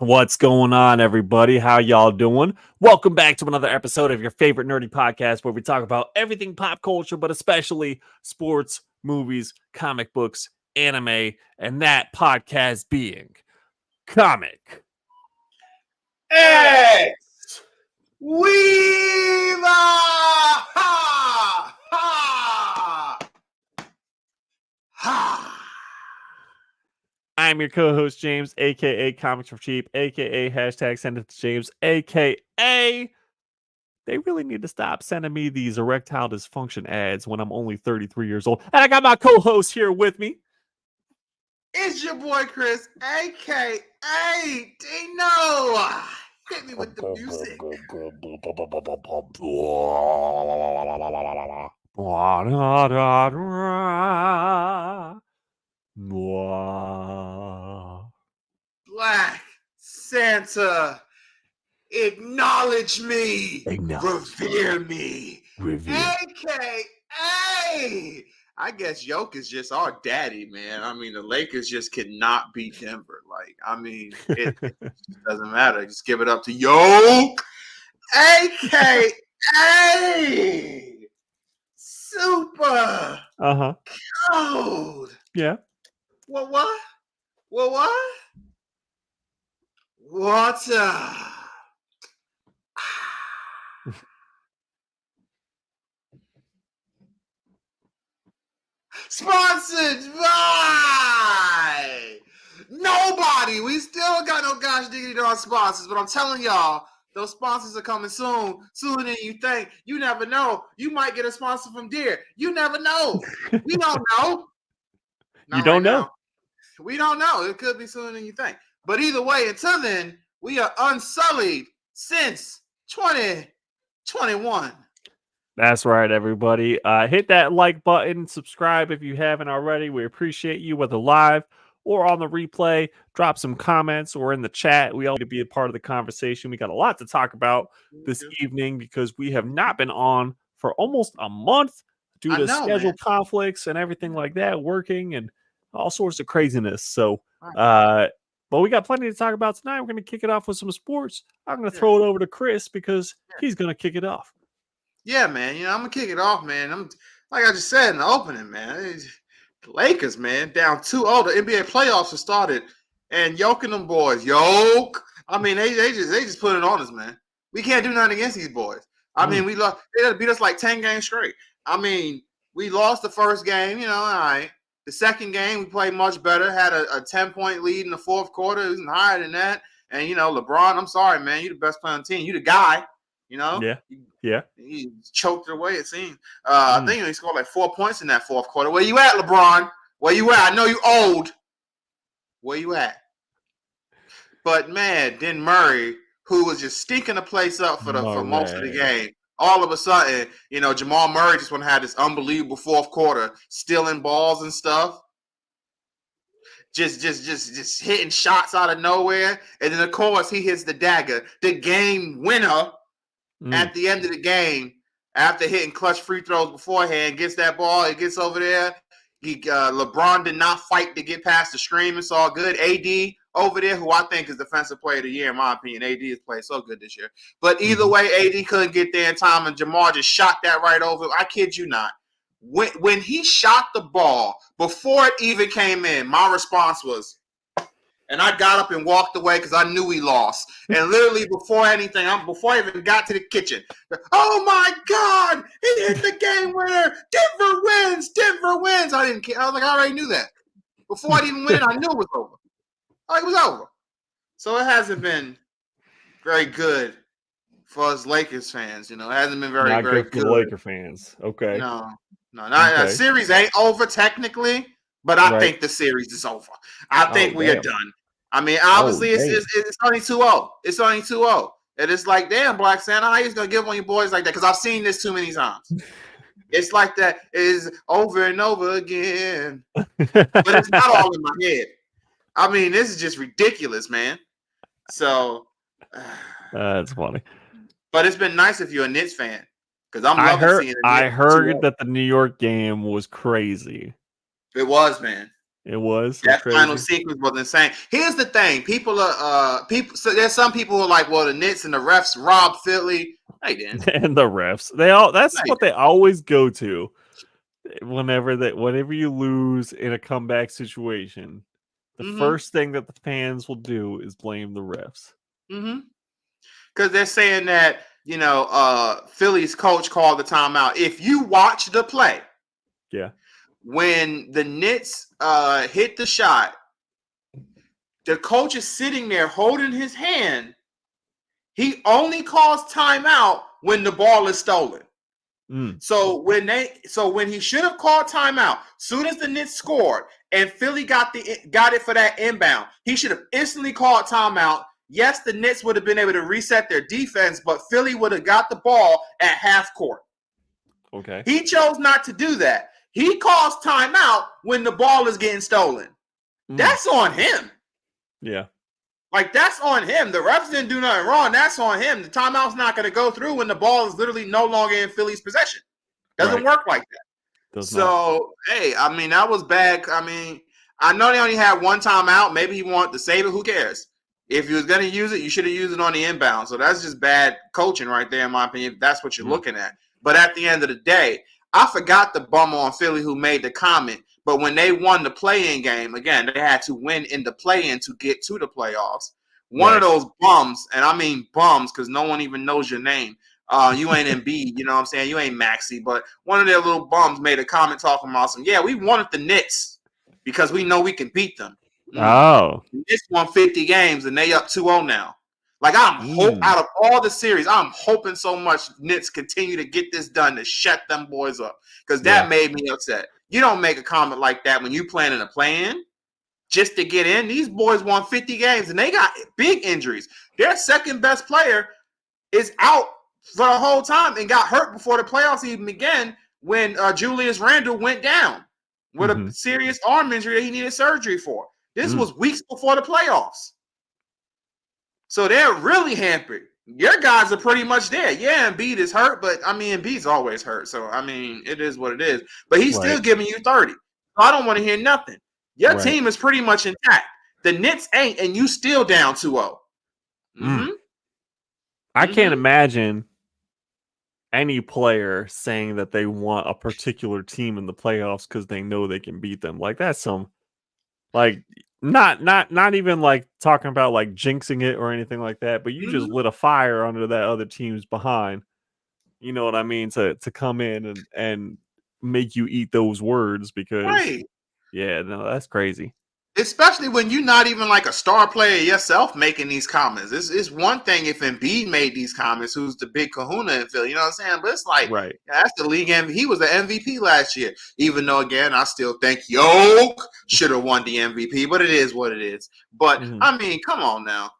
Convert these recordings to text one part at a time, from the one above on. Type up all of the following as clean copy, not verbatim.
What's going on, everybody? How y'all doing? Welcome back to another episode of your favorite nerdy podcast where we talk about everything pop culture, but especially sports, movies, comic books, anime, and that podcast being Comic. X Weaver! Ha! Ha! Ha! I'm your co-host, James, aka Comics for Cheap, aka hashtag send it to James, aka they really need to stop sending me these erectile dysfunction ads when I'm only 33 years old. And I got my co-host here with me. It's your boy Chris, aka Dino. Hit me with the music. Black Santa, acknowledge me, revere me, aka. I guess Yoke is just our daddy, man. I mean, the Lakers just cannot beat Denver. Like, I mean, it just doesn't matter. Just give it up to Yoke, aka super cold. Yeah. What? Water. Sponsored by nobody. We still got no gosh diggity darn sponsors, but I'm telling y'all, those sponsors are coming soon, sooner than you think. You never know. You might get a sponsor from Deere. You never know. We don't know. You don't know. Now. We don't know. It could be sooner than you think. But either way, until then, we are unsullied since 2021. That's right, everybody. Hit that like button, subscribe if you haven't already. We appreciate you, whether live or on the replay. Drop some comments or in the chat. We all need to be a part of the conversation. We got a lot to talk about this evening because we have not been on for almost a month due to schedule conflicts and everything like that, working and all sorts of craziness. So, but we got plenty to talk about tonight. We're going to kick it off with some sports. I'm going to throw it over to Chris because he's going to kick it off. Yeah, man. You know, I'm gonna kick it off, man. I'm like I just said in the opening, man. The Lakers, man, down 2-0. The NBA playoffs have started, and Yoke and them boys, Yoke. I mean, they just put it on us, man. We can't do nothing against these boys. I mean, we lost. They beat us like 10 games straight. I mean, we lost the first game, you know. All right. The second game, we played much better. Had a 10-point lead in the fourth quarter. It was higher than that. And you know, LeBron, I'm sorry, man. You the best player on the team. You the guy. You know? Yeah. He choked it away, it seemed. I think he scored like 4 points in that fourth quarter. Where you at, LeBron? Where you at? I know you old. Where you at? But, man, then Murray, who was just stinking the place up for most of the game, all of a sudden, you know, Jamal Murray just want to have this unbelievable fourth quarter, stealing balls and stuff. Just hitting shots out of nowhere. And then, of course, he hits the dagger. The game winner. At the end of the game, after hitting clutch free throws beforehand, gets that ball, it gets over there. LeBron did not fight to get past the screen. It's all good. AD over there, who I think is Defensive Player of the Year, in my opinion. AD has played so good this year. But either way, AD couldn't get there in time, and Jamal just shot that right over. I kid you not. When he shot the ball, before it even came in, my response was, and I got up and walked away because I knew we lost. And literally before anything, before I even got to the kitchen, oh my God, he hit the game winner. Denver wins. Denver wins. I didn't care. I was like, I already knew that. Before I didn't win, I knew it was over. Like, it was over. So it hasn't been very good for us Lakers fans. You know, it hasn't been very good for the Laker fans. Okay. No. The series ain't over technically, but I think the series is over. I think we are done. I mean, obviously, it's only 2-0. It's only 2-0. And it's like, damn, Black Santa, how you going to give on your boys like that? Because I've seen this too many times. It's like that. It is over and over again. But it's not all in my head. I mean, this is just ridiculous, man. So. That's funny. But it's been nice if you're a Knicks fan. Because I'm loving seeing it. I heard that the New York game was crazy. It was, man. It was. That That's final crazy. sequence was insane. Here's the thing: people are people. So there's some people who are like, "Well, the Knicks and the refs robbed Philly." They didn't. And the refs, they all. That's They what they always go to. Whenever you lose in a comeback situation, the didn't. first thing that the fans will do is blame the refs. Mm-hmm. Because they're saying that Philly's coach called the timeout. If you watch the play, Yeah. when the Knicks hit the shot, the coach is sitting there holding his hand. He only calls timeout when the ball is stolen. Mm. So when he should have called timeout, soon as the Knicks scored and Philly got it for that inbound, he should have instantly called timeout. Yes, the Knicks would have been able to reset their defense, but Philly would have got the ball at half court. Okay. He chose not to do that. He calls timeout when the ball is getting stolen. That's on him. Yeah. Like, that's on him. The refs didn't do nothing wrong. That's on him. The timeout's not going to go through when the ball is literally no longer in Philly's possession. Doesn't work like that. Does not. Hey, I mean, that was bad. I mean, I know they only had one timeout. Maybe he wanted to save it. Who cares? If you was going to use it, you should have used it on the inbound. So that's just bad coaching right there, in my opinion. If that's what you're looking at. But at the end of the day, I forgot the bum on Philly who made the comment. But when they won the play-in game, again, they had to win in the play-in to get to the playoffs. One of those bums, and I mean bums because no one even knows your name. You ain't Embiid, you know what I'm saying? You ain't Maxey, but one of their little bums made a comment talking about some, yeah, we wanted the Knicks because we know we can beat them. Oh. The Knicks won 50 games and they up 2-0 now. Like, out of all the series, I'm hoping so much Knicks continue to get this done to shut them boys up because that made me upset. You don't make a comment like that when you planning a play-in just to get in. These boys won 50 games and they got big injuries. Their second best player is out for the whole time and got hurt before the playoffs even began when Julius Randle went down with a serious arm injury that he needed surgery for. This was weeks before the playoffs. So they're really hampered. Your guys are pretty much there. Yeah, Embiid is hurt, but I mean, Embiid's always hurt. So, I mean, it is what it is. But he's still giving you 30. So I don't want to hear nothing. Your team is pretty much intact. The Knicks ain't, and you still down 2-0. I can't imagine any player saying that they want a particular team in the playoffs because they know they can beat them. Like, that's some, like, not even like talking about like jinxing it or anything like that, but you just lit a fire under that other team's behind. You know what I mean? To come in and make you eat those words because yeah, no, that's crazy. Especially when you're not even like a star player yourself making these comments. It's one thing if Embiid made these comments, who's the big kahuna in Philly, you know what I'm saying? But it's like, that's the league MVP. He was the MVP last year. Even though, again, I still think Yoke should have won the MVP, but it is what it is. But, I mean, come on now.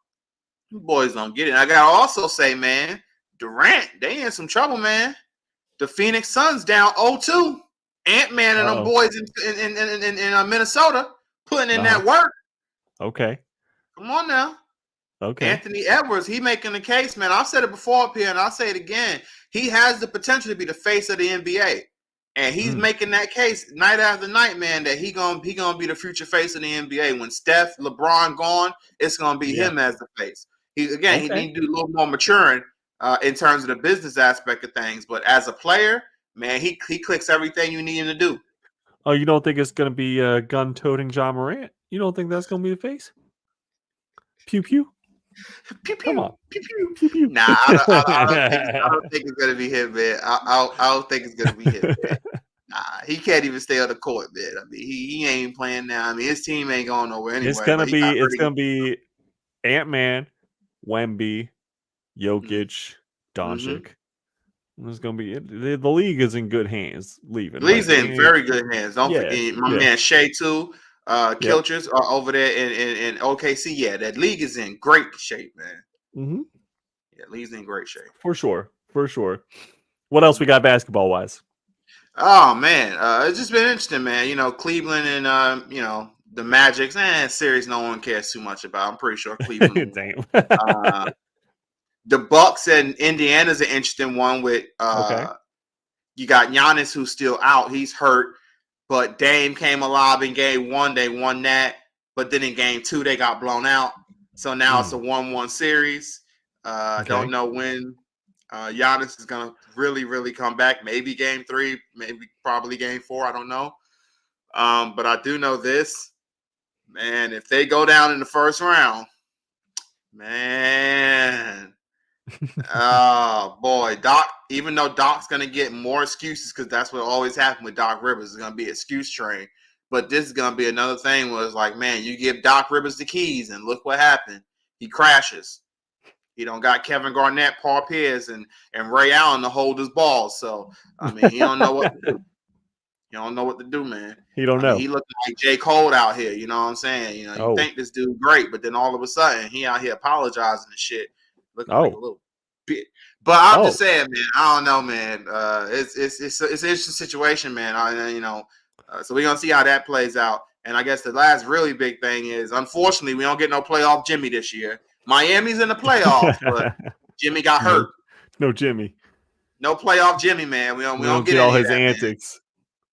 You boys don't get it. I got to also say, man, Durant, they in some trouble, man. The Phoenix Suns down 0-2. Ant-Man and them boys in Minnesota putting in that work. Okay. Come on now. Okay. Anthony Edwards, he making the case, man. I've said it before up here, and I'll say it again. He has the potential to be the face of the NBA. And he's making that case night after night, man, that he gonna be the future face of the NBA. When Steph, LeBron gone, it's gonna be him as the face. He need to do a little more maturing in terms of the business aspect of things. But as a player, man, he clicks everything you need him to do. Oh, you don't think it's going to be gun-toting John Morant? You don't think that's going to be the face? Pew pew. Pew, pew, come on. pew, pew. Pew pew. Nah, I don't think it's gonna be him, man. I don't think it's gonna be him, man. Nah, he can't even stay on the court, man. I mean, he ain't playing now. I mean, his team ain't going nowhere anyway. It's gonna be Ant-Man, Wemby, Jokic, Doncic. It's gonna be the league is in good hands. The league's in very good hands. Don't forget my man Shea too. Kilchers are over there in OKC. Yeah, that league is in great shape, man. Yeah, league's in great shape. For sure. What else we got basketball wise? Oh man, it's just been interesting, man. You know, Cleveland and the Magic, series no one cares too much about. I'm pretty sure Cleveland. Damn. The Bucks and Indiana's an interesting one with you got Giannis who's still out. He's hurt. but Dame came alive in game 1. They won that, but then in game 2 they got blown out. So now it's a 1-1 series. Don't know when Giannis is gonna really come back. Maybe game 3, probably game 4. I don't know. But I do know this, man. If they go down in the first round, man. Oh boy, Doc. Even though Doc's gonna get more excuses because that's what always happens with Doc Rivers, is gonna be excuse train. But this is gonna be another thing where it's like, man, you give Doc Rivers the keys, and look what happened. He crashes. He don't got Kevin Garnett, Paul Pierce, and Ray Allen to hold his balls. So I mean, he don't know what to do. He don't know what to do, man. He don't know. He looking like J. Cole out here. You know what I'm saying? You know, you think this dude great, but then all of a sudden he out here apologizing and shit, looking like a little bit. But I'm just saying, man. I don't know, man. It's an interesting situation, man. So we're gonna see how that plays out. And I guess the last really big thing is, unfortunately, we don't get no playoff Jimmy this year. Miami's in the playoffs, but Jimmy got hurt. No Jimmy. No playoff Jimmy, man. We don't get all his antics. Man.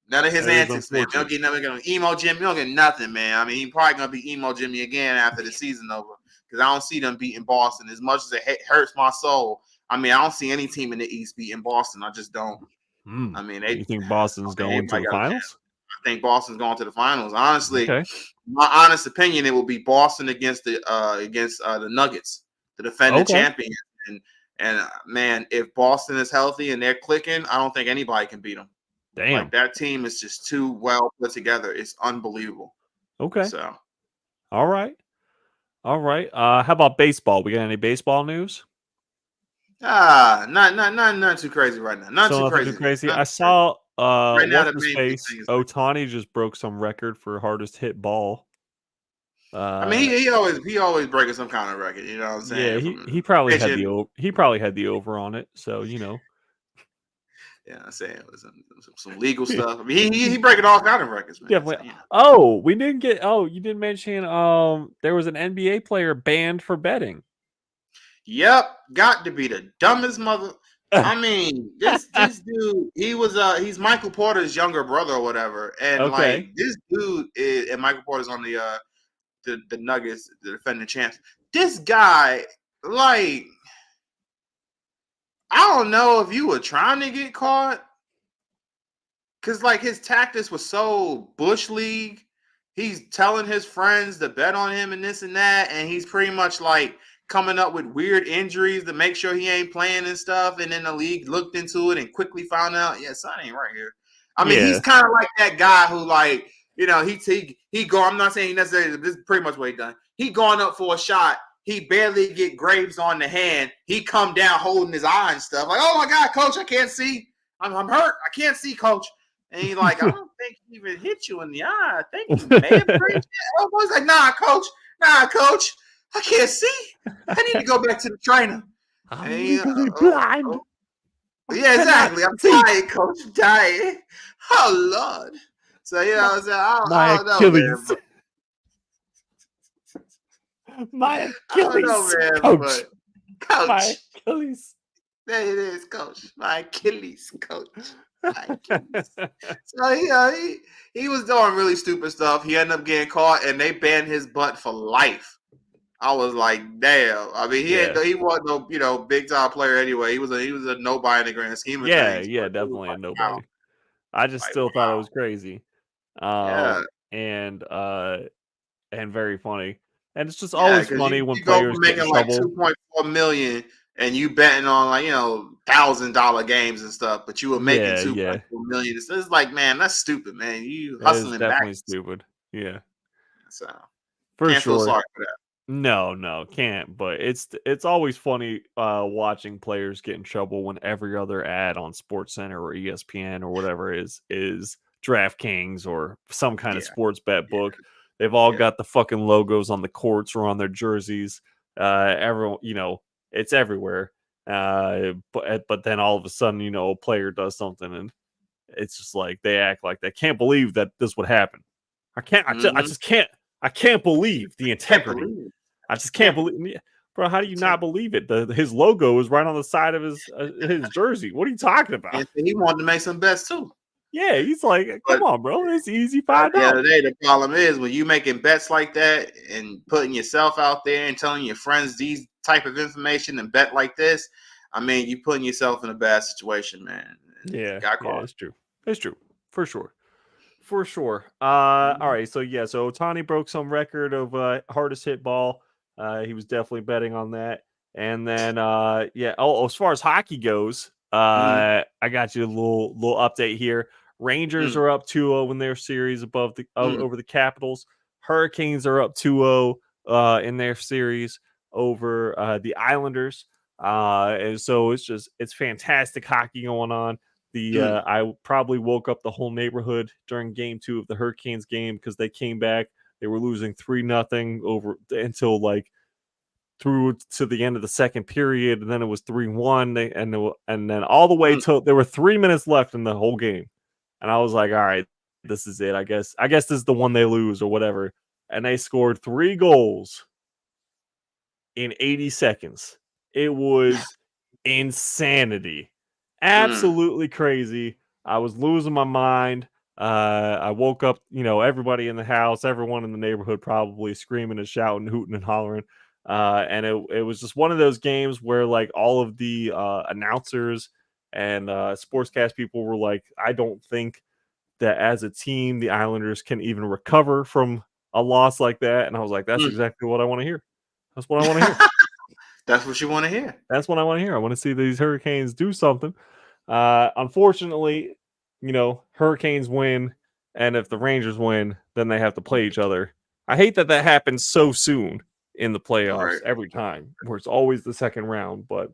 None of his antics, man. We don't get nothing. Gonna emo Jimmy. We don't get nothing, man. I mean, he's probably gonna be emo Jimmy again after the season over, because I don't see them beating Boston as much as it hurts my soul. I mean, I don't see any team in the East beating Boston. I just don't. I mean, you think Boston's going to the finals? I think Boston's going to the finals. Honestly, my honest opinion, it will be Boston against the Nuggets, the defending champions. And man, if Boston is healthy and they're clicking, I don't think anybody can beat them. Damn. Like, that team is just too well put together. It's unbelievable. Okay. So, all right. How about baseball? We got any baseball news? Not too crazy right now. Not too crazy. I saw right now what's his face? Ohtani just broke some record for hardest hit ball. I mean, he always breaking some kind of record. You know what I'm saying? Yeah, he probably had the over on it. So you know. Yeah, I'm saying it was some legal stuff. I mean, he breaking all kind of records, man. Definitely. So, we didn't get. You didn't mention. There was an NBA player banned for betting. Yep, got to be the dumbest mother. I mean, this dude, he's Michael Porter's younger brother or whatever, and like this dude and Michael Porter's on the Nuggets, the defending champs. This guy, like, I don't know if you were trying to get caught, because like his tactics was so Bush League. He's telling his friends to bet on him and this and that, and he's pretty much like coming up with weird injuries to make sure he ain't playing and stuff. And then the league looked into it and quickly found out, son ain't right here. I mean, he's kind of like that guy who, like, you know, he go. I'm not saying necessarily. This is pretty much what he done. He going up for a shot. He barely get Graves on the hand. He come down holding his eye and stuff. Like, oh my God, coach, I can't see. I'm hurt. I can't see, coach. And he's like, I don't think he even hit you in the eye. I think he may have breached it. Elbow's like, nah, coach. I can't see. I need to go back to the trainer. I'm legally blind. Yeah, exactly. I'm tired, coach. I'm tired. Oh, Lord. So, you know, I don't know, man. My Achilles, man, coach. Coach. My Achilles. There it is, coach. My Achilles, coach. My Achilles. So, he was doing really stupid stuff. He ended up getting caught, and they banned his butt for life. I was like, damn. I mean, he wasn't no, big time player anyway. He was a nobody in the grand scheme of things. Yeah, definitely a nobody. Wow. I just still thought it was crazy. And very funny. And it's just always funny when players get in trouble. Like $2.4 million, and you betting on, like, $1,000 games and stuff, but you were making $2.4 million. It's like, man, that's stupid, man. You hustling back. Definitely stupid. Yeah. So for can't sure. Feel sorry for that. No, can't. But it's always funny watching players get in trouble when every other ad on SportsCenter or ESPN or whatever is DraftKings or some kind of sports bet book. They've all got the fucking logos on the courts or on their jerseys. Everyone, it's everywhere. But then all of a sudden, a player does something, and it's just like they act like they can't believe that this would happen. I can't. I can't believe the integrity. I just can't believe, bro. How do you not believe it? His logo is right on the side of his jersey. What are you talking about? And he wanted to make some bets too. Yeah, he's like, come But on, bro, it's easy at the end $5. of the day, the problem is when you making bets like that and putting yourself out there and telling your friends these type of information and bet like this. I mean, you putting yourself in a bad situation, man. Yeah, Got yeah, caught. it's true. It's true. For sure. For sure. All right. So yeah, so Otani broke some record of hardest hit ball. He was definitely betting on that. And then yeah, as far as hockey goes, Mm-hmm. I got you a little update here. Rangers are up 2-0 in their series above the Mm-hmm. over the Capitals. Hurricanes are up 2-0 in their series over the Islanders. And so it's fantastic hockey going on. I probably woke up the whole neighborhood during game 2 of the Hurricanes game because they came back. They were losing 3-0 over until like through to the end of the second period, and then it was 3-1. And then all the way till there were 3 minutes left in the whole game, and I was like, all right, this is it. I guess this is the one they lose or whatever. And they scored 3 goals in 80 seconds. It was insanity. Mm-hmm. Absolutely crazy. I was losing my mind. I woke up, everybody in the house, everyone in the neighborhood probably screaming and shouting, hooting and hollering. And it was just one of those games where like all of the announcers and sportscast people were like, I don't think that as a team the Islanders can even recover from a loss like that. And I was like, that's exactly what I want to hear. That's what I want to hear. That's what you want to hear. That's what I want to hear. I want to see these Hurricanes do something. Unfortunately, Hurricanes win, and if the Rangers win, then they have to play each other. I hate that happens so soon in the playoffs Right. every time, where it's always the second round, but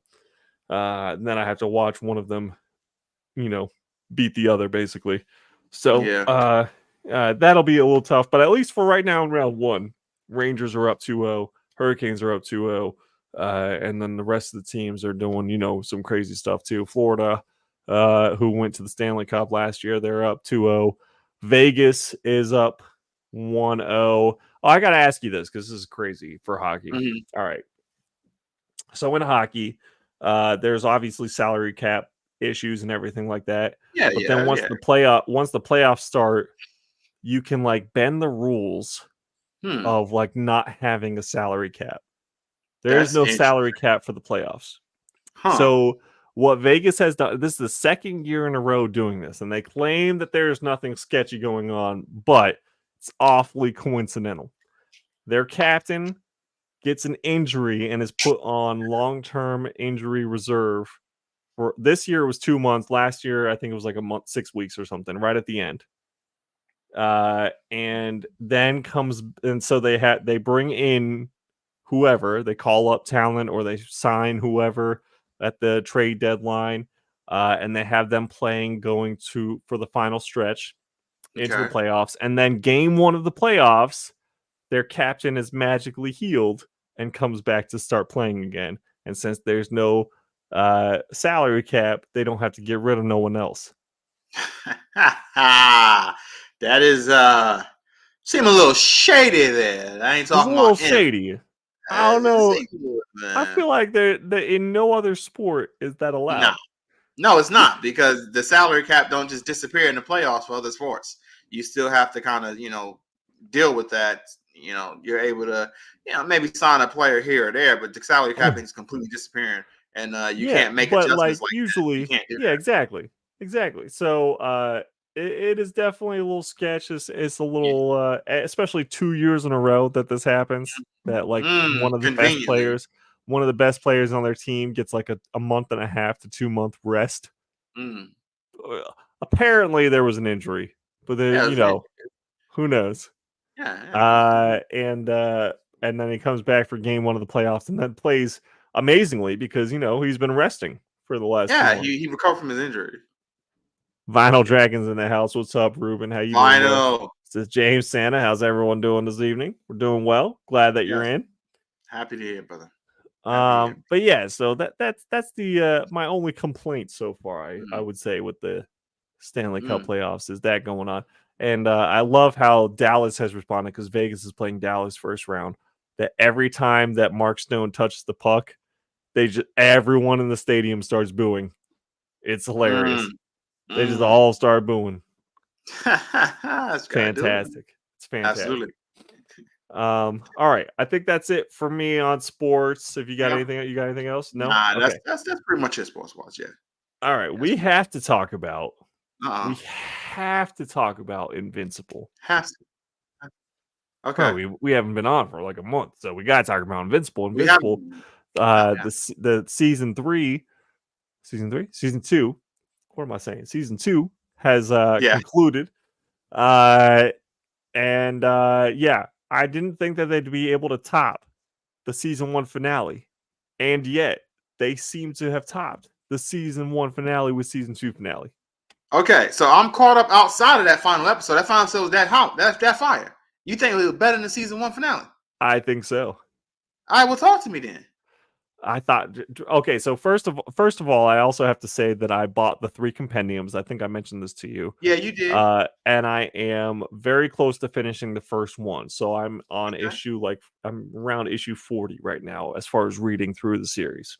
then I have to watch one of them, you know, beat the other basically. So Yeah. that'll be a little tough, but at least for right now in round 1, Rangers are up 2-0, Hurricanes are up 2-0. And then the rest of the teams are doing, some crazy stuff too. Florida, who went to the Stanley Cup last year, they're up 2-0. Vegas is up 1-0. Oh, I got to ask you this because this is crazy for hockey. Mm-hmm. All right. So in hockey, there's obviously salary cap issues and everything like that. Yeah, But then once yeah. the playoffs start, you can like bend the rules of like not having a salary cap. There is That's no interesting. salary cap for the playoffs. Huh. So what Vegas has done, this is the second year in a row doing this, and they claim that there's nothing sketchy going on, but it's awfully coincidental. Their captain gets an injury and is put on long-term injury reserve. For this year it was 2 months. Last year I think it was like a month, 6 weeks or something, right at the end. And then so they bring in whoever, they call up talent or they sign whoever at the trade deadline, and they have them playing for the final stretch into the Okay. playoffs. And then game 1 of the playoffs, their captain is magically healed and comes back to start playing again. And since there's no salary cap, they don't have to get rid of no one else. That is seem a little shady there. I ain't It's a talking little about him. shady. I don't know. I Man. feel like in no other sport is that No. allowed. No, it's not, because the salary cap don't just disappear in the playoffs for other sports. You still have to kind of, deal with that. You're able to, maybe sign a player here or there, but the salary cap is completely disappearing, and you Yeah, can't make but adjustments like like that. You usually, can't do yeah, exactly, exactly. So it is definitely a little sketch. It's a that. little, especially 2 years in a row that this happens. That like Conveniently. one of the best players on their team gets like a month and a half to 2 month rest. Mm. Apparently there was an injury, but Yeah, who knows? yeah. And then he comes back for game 1 of the playoffs and then plays amazingly because he's been resting for the last 2 Yeah, months. he recovered from his injury. Vinyl Dragons in the house. What's up, Ruben? How you doing, I bro? know. This is James Santa. How's everyone doing this evening? We're doing well. Glad that you're Yes. in. Happy to hear, brother. Happy to hear. But yeah, so that's the my only complaint so far. I Mm. would say with the Stanley Cup Mm. playoffs is that going on, and I love how Dallas has responded because Vegas is playing Dallas first round. That every time that Mark Stone touches the puck, everyone in the stadium starts booing. It's hilarious. Mm. They just Mm. all start booing. That's gotta do it. Fantastic. It's Absolutely. fantastic. All right. I think that's it for me on sports. If Yeah. you got anything else? No? Nah, Okay. that's pretty much it, sports watch. Yeah. All right. Yes. We have to talk about Uh-uh. we have to talk about Invincible. Has to. Bro, Okay. we haven't been on for like a month, so we gotta talk about Invincible. We have. Invincible, Yeah, yeah. the season 3, season 2. What am I saying? Season 2 has Yeah. concluded. Uh and yeah, I didn't think that they'd be able to top the season 1 finale. And yet, they seem to have topped the season 1 finale with season 2 finale. Okay, so I'm caught up outside of that final episode. That final episode was that hot. That's that fire. You think it was better than the season 1 finale? I think so. All right, well, talk to me then. I thought okay, so first of all, I also have to say that I bought the 3 compendiums. I think I mentioned this to you. Yeah, you did. And I am very close to finishing the first one. So I'm on Okay. I'm around issue 40 right now as far as reading through the series.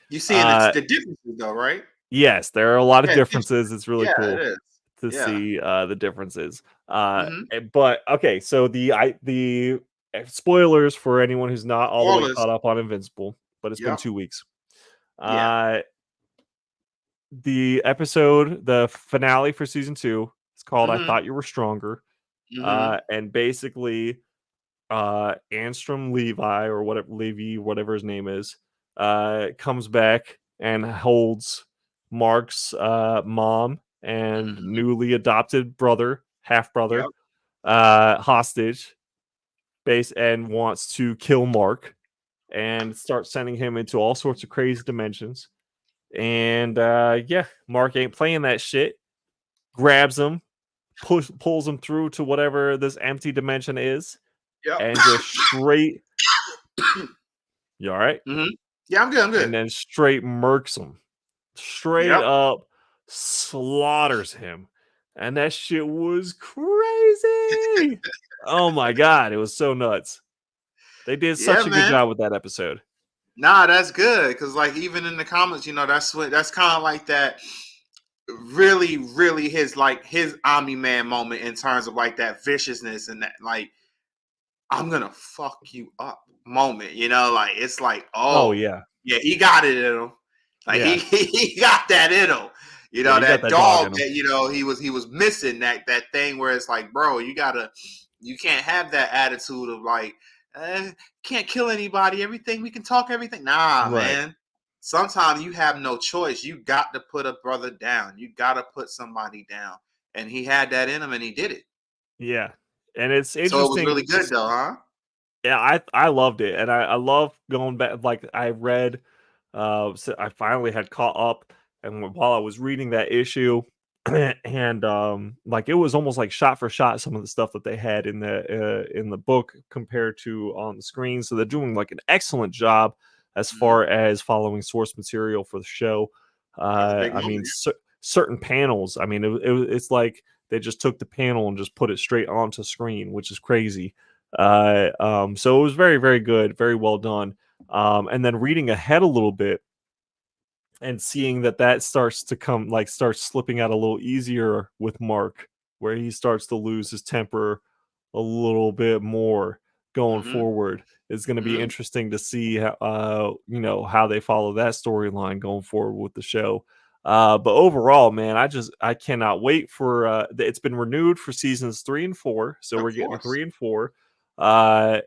You seeing the differences though, right? Yes, there are a lot of Yeah, differences. It's really yeah, it cool is. to Yeah. see the differences. Mm-hmm. But okay, so the spoilers for anyone who's not all the way Spoilers. caught up on Invincible, but it's been Yep. 2 weeks. Yeah. Uh the finale for season 2 is called I Mm-hmm. Thought You Were Stronger. Mm-hmm. And basically Anstrom Levi or whatever his name is, comes back and holds Mark's mom and Mm-hmm. newly adopted half brother, Yep. hostage base and wants to kill Mark and start sending him into all sorts of crazy dimensions. And yeah, Mark ain't playing that shit. Grabs him, pulls him through to whatever this empty dimension is, Yep. and just straight. You all right? Mm-hmm. Yeah, I'm good. I'm And good. then straight murks him. Straight Yep. up slaughters him. And that shit was crazy. Oh my god, it was so nuts. They did Yeah, such a good man. job with that episode. Nah, that's good because, like, even in the comments, that's kind of like that. Really, really, his Omni Man moment in terms of like that viciousness and that like I'm gonna fuck you up moment. Like it's like, Oh oh yeah. yeah, he got it in him. Like he Yeah. he got that in him. Yeah, he got That that dog dog in him. that he was missing that thing where it's like, bro, you can't have that attitude of like, can't kill anybody. Everything we can talk, everything. Nah, Right. man. Sometimes you have no choice. You got to put a brother down. You got to put somebody down. And he had that in him, and he did it. Yeah. And it's So it was interesting. really good, though, huh? Yeah, I loved it, and I love going back. Like I read, so I finally had caught up, and while I was reading that issue, and like it was almost like shot for shot some of the stuff that they had in the book compared to on the screen. So they're doing like an excellent job as Mhm. far as following source material for the show. That was a big I mean, moment. certain panels. I mean, it's like they just took the panel and just put it straight onto screen, which is crazy. So it was very, very good, very well done. And then reading ahead a little bit and seeing that starts to starts slipping out a little easier with Mark, where he starts to lose his temper a little bit more going Mhm. forward. It's going to be Mhm. interesting to see how, how they follow that storyline going forward with the show. But overall, man, I cannot wait for it's been renewed for seasons 3 and 4, so Of we're getting course. 3 and 4 uh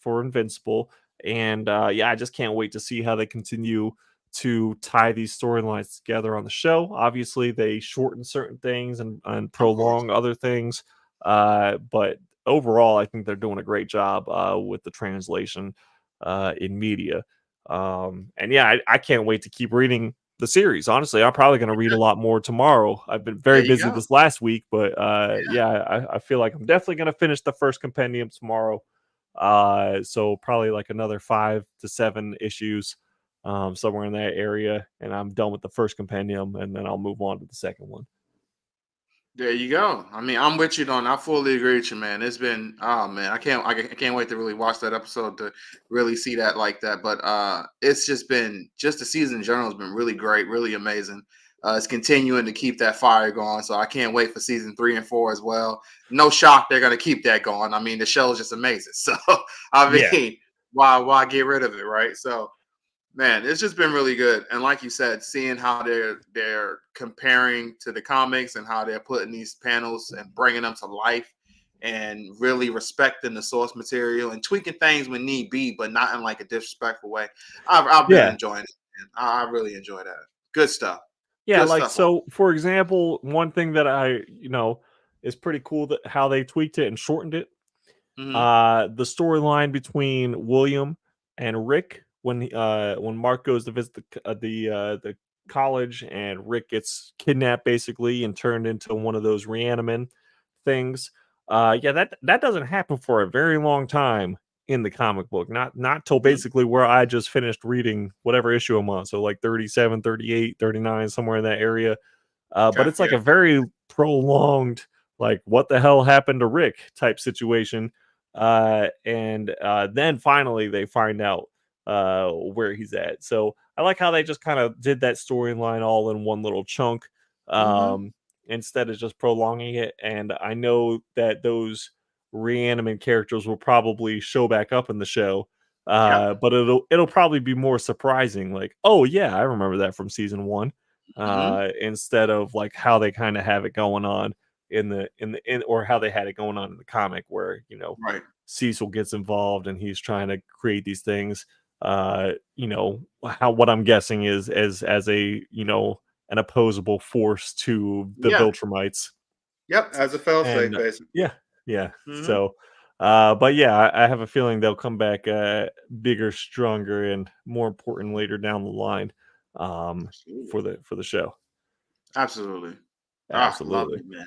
for Invincible. And yeah, I just can't wait to see how they continue to tie these storylines together on the show. Obviously, they shorten certain things and Of course. prolong other things. But overall, I think they're doing a great job with the translation in media. And yeah, I can't wait to keep reading the series. Honestly, I'm probably going to read a lot more tomorrow. I've been There very you busy go. this last week, but Yeah. yeah, I feel like I'm definitely going to finish the first compendium tomorrow. So probably like another 5 to 7 issues, somewhere in that area, and I'm done with the first compendium, and then I'll move on to the second one. There you go. I mean, I'm with you on. I fully agree with you, man. It's been, oh man, I can't wait to really watch that episode to really see that like that. But it's just been, just the season in general has been really great, really amazing. is continuing to keep that fire going. So I can't wait for season 3 and 4 as well. No shock they're going to keep that going. I mean, the show is just amazing. So I mean, why get rid of it, right? So man, it's just been really good. And like you said, seeing how they're comparing to the comics and how they're putting these panels and bringing them to life and really respecting the source material and tweaking things when need be, but not in like a disrespectful way. I've been enjoying it. Man. I really enjoy that. Good stuff. Yeah, Good like, stuff. so, for example, one thing that is pretty cool that how they tweaked it and shortened it. Mm-hmm. The storyline between William and Rick when Mark goes to visit the college and Rick gets kidnapped basically and turned into one of those reanimate things. Yeah, that doesn't happen for a very long time in the comic book. Not till basically where I just finished reading whatever issue I'm on. So like 37, 38, 39, somewhere in that area. But Okay. it's like a very prolonged, like, what the hell happened to Rick type situation. And then finally they find out where he's at. So I like how they just kind of did that storyline all in one little chunk Mm-hmm. instead of just prolonging it. And I know that those reanimate characters will probably show back up in the show. Yep. But it'll probably be more surprising, like, oh yeah, I remember that from season 1, Mm-hmm. instead of like how they kind of have it going on or how they had it going on in the comic, where Right. Cecil gets involved and he's trying to create these things. How what I'm guessing is as a an opposable force to the Yeah. Viltrumites. Yep. As a failsafe, And basically. yeah. Mm-hmm. So, but yeah, I have a feeling they'll come back bigger, stronger, and more important later down the line, Absolutely. for the show. Absolutely. Ah, Absolutely. lovely, man. Lovely.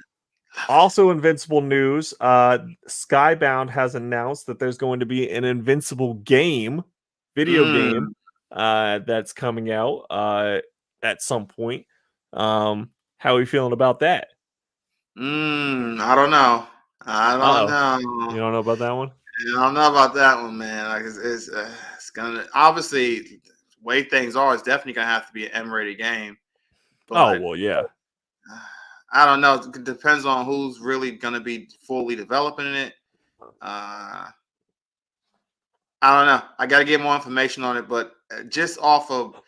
Also, Invincible news. Skybound has announced that there's going to be an Invincible video game, Mm. that's coming out at some point. How are you feeling about that? I don't know. I don't Oh, know. you don't know about that one? I don't know about that one, man. Like it's gonna obviously way things are. It's definitely gonna have to be an M-rated game, Oh but well, yeah. uh, I don't know. It depends on who's really gonna be fully developing it. Uh, I don't know. I got to get more information on it, but just off of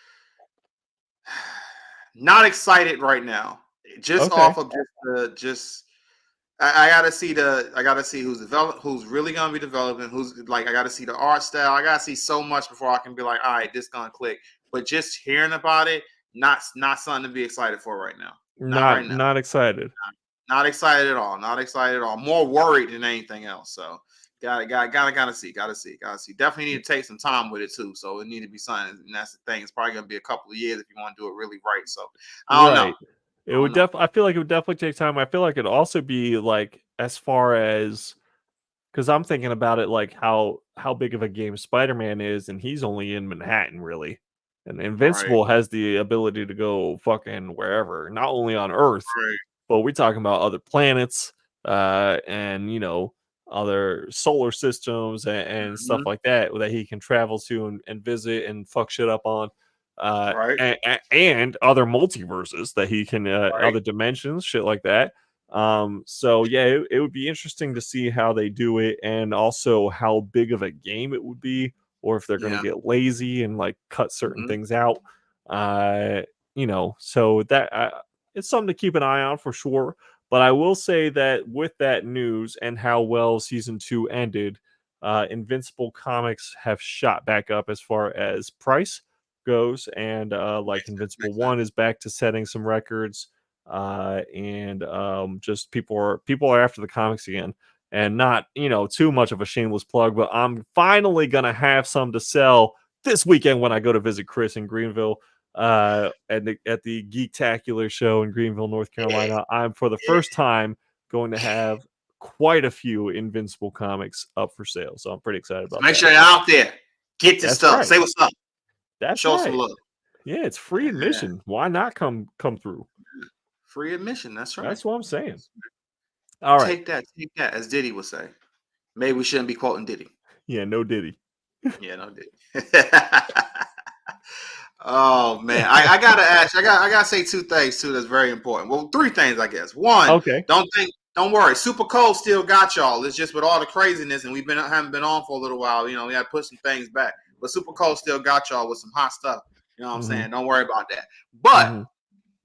not excited right now. Just Okay. off of just I gotta see who's who's really gonna be developing, who's like I gotta see the art style. I gotta see so much before I can be like, all right, this gonna click. But just hearing about it, not something to be excited for right now. Not right now. Not excited. Not excited at all. Not excited at all. More worried than anything else. So gotta see. Definitely need to take some time with it too. So it need to be something, and that's the thing. It's probably gonna be a couple of years if you want to do it really right. So I don't know. Right. It I don't would know. I feel like it would definitely take time. I feel like it'd also be like, as far as, because I'm thinking about it, like how big of a game Spider-Man is, and he's only in Manhattan, really. And Right. Invincible has the ability to go fucking wherever, not only on Earth, Right. but we're talking about other planets, and other solar systems, and stuff Mhm. like that he can travel to and visit and fuck shit up on. Right. And other multiverses that he can, Right. other dimensions, shit like that. So yeah, it would be interesting to see how they do it, and also how big of a game it would be, or if they're going to Yeah. get lazy and like cut certain Mhm. things out. So that it's something to keep an eye on for sure. But I will say that with that news and how well season 2 ended, Invincible Comics have shot back up as far as price goes, and like Makes sense. Invincible Makes sense. 1 is back to setting some records, and just people are after the comics again. And not too much of a shameless plug, but I'm finally gonna have some to sell this weekend when I go to visit Chris in Greenville, at the Geektacular show in Greenville, North Yeah. Carolina. I'm, for the Yeah. first time, going to have quite a few Invincible comics up for sale, so I'm pretty excited So about make that. sure you're out there. Get your That's stuff. right. Say what's up. That's Show us some right. love. Yeah, it's free Yeah. admission. Why not come through? Free admission. That's right. That's what I'm saying. All right. Take that. Take that, as Diddy would say. Maybe we shouldn't be quoting Diddy. Yeah, no Diddy. Yeah, no Diddy. Oh man, I gotta ask. I gotta say two things too. That's very important. Well, three things, I guess. One, Okay. don't worry. Super Cold still got y'all. It's just with all the craziness, and haven't been on for a little while. You know, we had to put some things back, but Super Cold still got y'all with some hot stuff. You know what I'm saying? Don't worry about that. But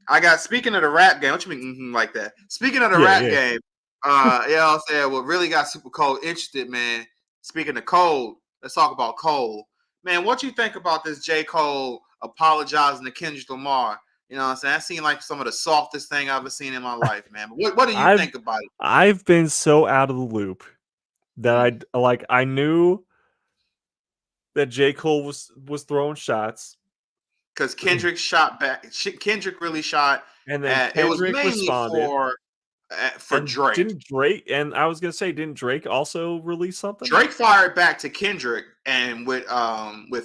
I got, speaking of the rap game. What you mean like that? Speaking of the rap game, you know what I'm saying? What really got Super Cold interested, man? Speaking of Cole, let's talk about Cole. Man, what you think about this J. Cole apologizing to Kendrick Lamar? You know what I'm saying? That seemed like some of the softest thing I've ever seen in my life, man. What do you think about it? I've been so out of the loop that I knew that J. Cole was throwing shots. Because Kendrick shot back. Kendrick really shot. And then It was Kendrick mainly responded. for Drake. Didn't Drake, and I was gonna say, didn't Drake also release something? Drake fired back to Kendrick, and with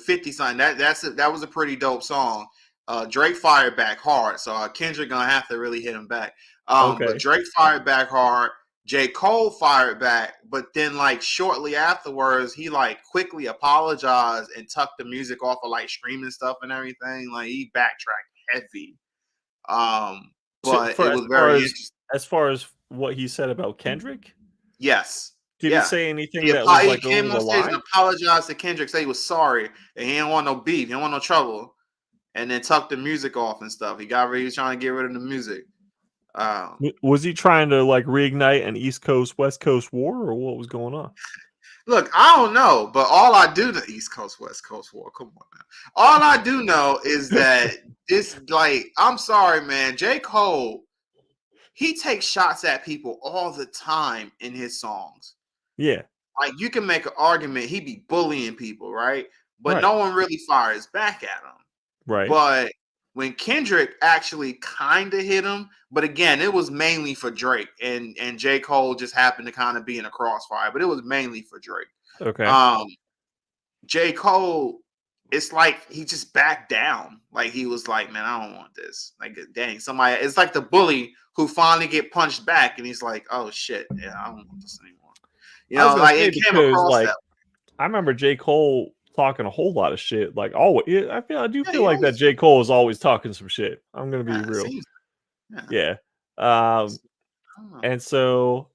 50 something. That was a pretty dope song. Drake fired back hard, so Kendrick gonna have to really hit him back. But Drake fired back hard. J. Cole fired back, but then like shortly afterwards, he like quickly apologized and tucked the music off of like streaming stuff and everything. Like he backtracked heavy. But it was very interesting. As far as what he said about Kendrick? Yes. Did he say anything that was like he came on stage and apologized to Kendrick, say he was sorry and he didn't want no beef, he didn't want no trouble, and then tucked the music off and stuff. He was trying to get rid of the music. Was he trying to like reignite an East Coast West Coast war, or what was going on? Look, I don't know, but all I do know, East Coast West Coast war. Come on now. All I do know is that this, like, I'm sorry, man. J. Cole, he takes shots at people all the time in his songs. Yeah. Like, you can make an argument he be bullying people, right? But no one really fires back at him. Right. But when Kendrick actually kind of hit him, but again, it was mainly for Drake, and J. Cole just happened to kind of be in a crossfire, but it was mainly for Drake. Okay. J. Cole, it's like he just backed down. Like he was like, man, I don't want this. Like, dang, somebody, it's like the bully who finally get punched back, and he's like, oh shit, yeah, I don't want this anymore. You know, like it came across like, that way. I remember J. Cole talking a whole lot of shit. Like, I feel like that J. Cole is always talking some shit. I'm gonna be real. Yeah. And so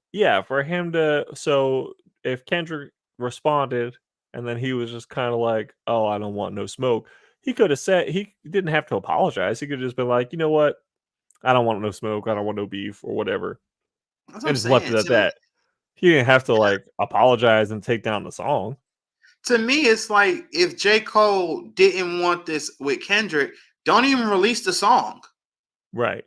for him to, so if Kendrick responded and then he was just kind of like, oh, I don't want no smoke, he could have said, he didn't have to apologize. He could have just been like, you know what, I don't want no smoke, I don't want no beef or whatever, and just left it at that. He didn't have to like apologize and take down the song. To me, it's like, if J. Cole didn't want this with Kendrick, don't even release the song. Right.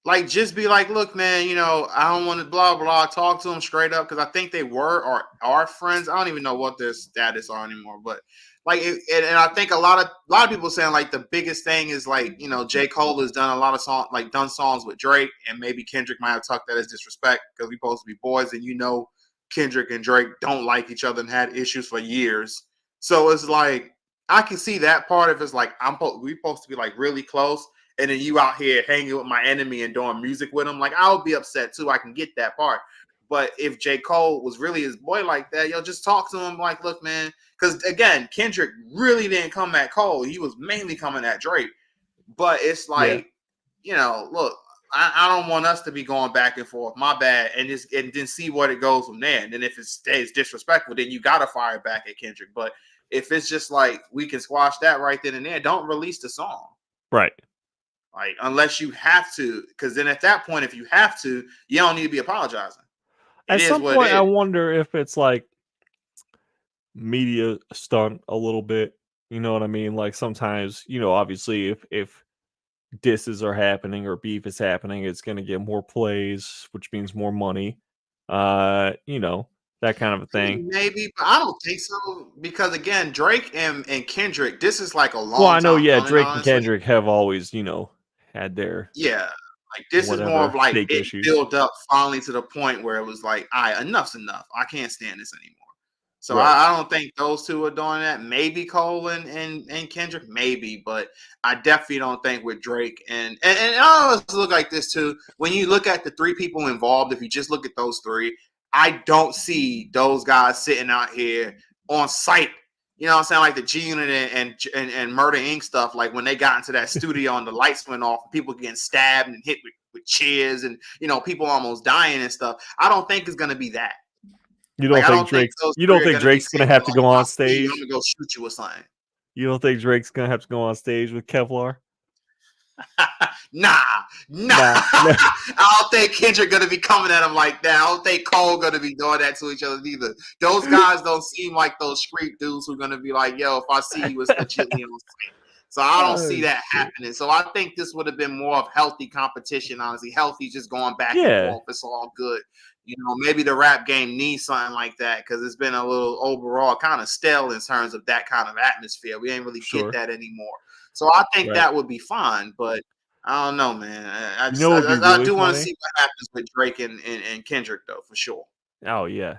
Like, just be like, look, man, you know, I don't want to blah, blah, talk to them straight up, because I think they were or are friends. I don't even know what their status are anymore. But like, and I think a lot of people saying like the biggest thing is like, you know, J. Cole has done a lot of done songs with Drake, and maybe Kendrick might have tucked that as disrespect because we supposed to be boys, and you know, Kendrick and Drake don't like each other and had issues for years. So it's like, I can see that part if it's like, we supposed to be like really close, and then you out here hanging with my enemy and doing music with him. Like, I would be upset too. I can get that part. But if J. Cole was really his boy like that, just talk to him like, look, man. Because again, Kendrick really didn't come at Cole. He was mainly coming at Drake. But it's like, you know, look, I don't want us to be going back and forth. My bad. And then see what it goes from there. And then if it stays disrespectful, then you got to fire back at Kendrick. But if it's just like, we can squash that right then and there, don't release the song. Right. Like, unless you have to. Because then at that point, if you have to, you don't need to be apologizing. At some point, I wonder if it's like media stunt a little bit. You know what I mean? Like, sometimes, you know, obviously if disses are happening or beef is happening, it's going to get more plays, which means more money. You know, that kind of a thing. Maybe, but I don't think so, because again, Drake and Kendrick, this is like a long time. Well, I know, Drake and Kendrick have always, you know, had their like, this is more of like it built up finally to the point where it was like, all right, enough's enough. I can't stand this anymore. So I don't think those two are doing that. Maybe Cole and Kendrick, maybe, but I definitely don't think with Drake and it always look like this too. When you look at the three people involved, if you just look at those three, I don't see those guys sitting out here on site, you know what I'm saying, like the G Unit and Murder Inc. stuff, like when they got into that studio and the lights went off, and people getting stabbed and hit with chairs, and people almost dying and stuff. I don't think it's gonna be that. You Like don't I think don't think Drake's those you three don't are think gonna be Drake's gonna sitting have to like, go on I'm stage? gonna go shoot you or something. You don't think Drake's gonna have to go on stage with Kevlar? Nah. Nah. I don't think Kendrick gonna be coming at him like that. I don't think Cole gonna be doing that to each other either. Those guys don't seem like those street dudes who are gonna be like, yo, if I see you, it's legitly on stage. So I don't see that happening. So I think this would have been more of healthy competition, honestly. Healthy, just going back and forth. It's all good. Maybe the rap game needs something like that because it's been a little overall kind of stale in terms of that kind of atmosphere. We ain't really get that anymore. So I think that would be fine, but I don't know, man. I do want to see what happens with Drake and Kendrick, though, for sure. Oh yeah,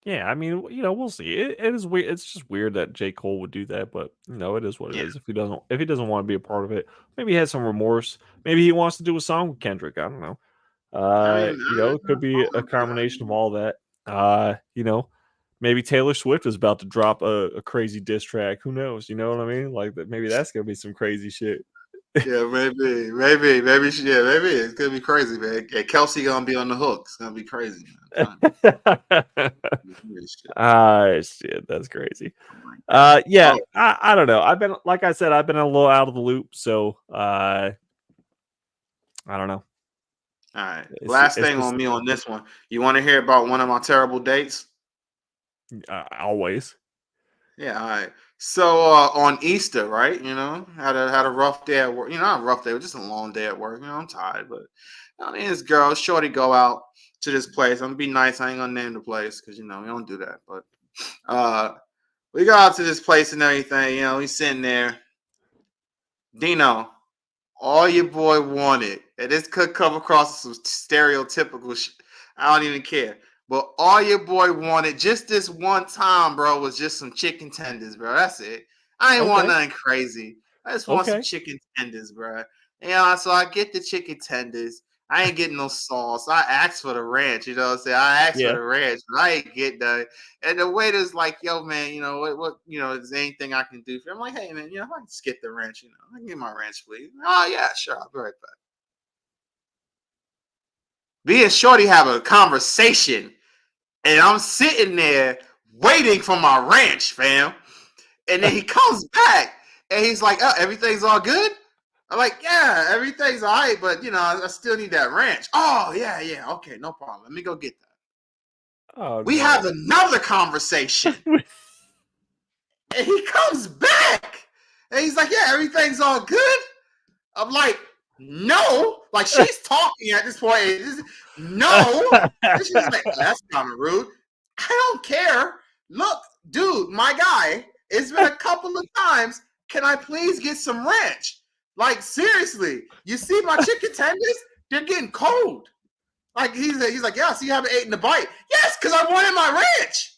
yeah. I mean, we'll see. It is weird. It's just weird that J. Cole would do that, but it is what it is. If he doesn't want to be a part of it, maybe he has some remorse. Maybe he wants to do a song with Kendrick. I don't know. It could be a combination of all that. Maybe Taylor Swift is about to drop a crazy diss track. Who knows? You know what I mean? Like maybe that's gonna be some crazy shit. Yeah, maybe. Maybe it's gonna be crazy, man. Yeah, Kelsey gonna be on the hook. It's gonna be crazy. Shit, that's crazy. Yeah, I don't know. I've been a little out of the loop, so I don't know. All right. Last thing on me on this one. You want to hear about one of my terrible dates? Always. Yeah, all right. So on Easter, right? Had a rough day at work. Not a rough day, but just a long day at work. I'm tired, but this girl, shorty, go out to this place. I'm gonna be nice. I ain't gonna name the place because we don't do that. But we go out to this place and everything. We sitting there. Dino, all your boy wanted, and this could come across as some stereotypical shit. I don't even care. But all your boy wanted just this one time, bro, was just some chicken tenders, bro. That's it. I ain't want nothing crazy. I just want some chicken tenders, bro. So I get the chicken tenders. I ain't getting no sauce. I asked for the ranch, you know what I'm saying? I asked for the ranch, but I ain't getting that. And the waiter's like, yo, man, what, is there anything I can do for you? I'm like, hey, man, if I can skip the ranch, I can get my ranch, please. Oh, yeah, sure. I'll be right back. Me and Shorty have a conversation, and I'm sitting there waiting for my ranch, fam. And then he comes back, and he's like, oh, everything's all good? I'm like, yeah, everything's all right, but, I still need that ranch. Oh, yeah, okay, no problem. Let me go get that. Oh, we have another conversation. And he comes back, and he's like, yeah, everything's all good? I'm like, no. Like, she's talking at this point. No. And she's like, that's kind of rude. I don't care. Look, dude, my guy, it's been a couple of times. Can I please get some ranch? Like, seriously, you see my chicken tenders? They're getting cold. Like, he's like, yeah, so you haven't eaten the bite. Yes, because I wanted my ranch.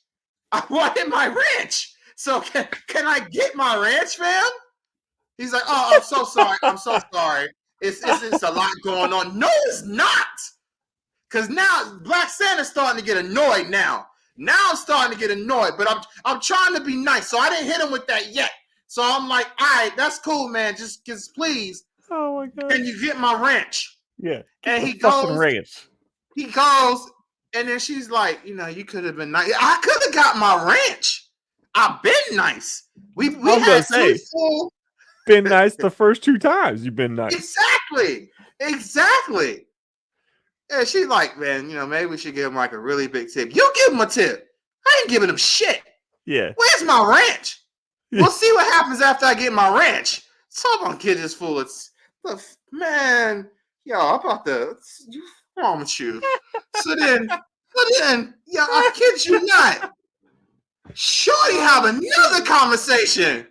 I wanted my ranch. So can I get my ranch, fam? He's like, oh, I'm so sorry. I'm so sorry. It's a lot going on. No, it's not. Because now Black Santa's starting to get annoyed now. Now I'm starting to get annoyed, but I'm trying to be nice. So I didn't hit him with that yet. So I'm like, all right, that's cool, man. Just please. Oh my god. Can you get my ranch? Yeah. And he goes, He goes, and then she's like, you could have been nice. I could have got my ranch. I've been nice. We had two full. Been nice the first 2 times. You've been nice. Exactly. Yeah, she's like, man, maybe we should give him like a really big tip. You give him a tip. I ain't giving him shit. Yeah. Where's my ranch? We'll see what happens after I get my ranch. So I'm gonna get this fool. Man, yo, I'm about to promise you. So then, yeah, I kid you not. Shorty have another conversation.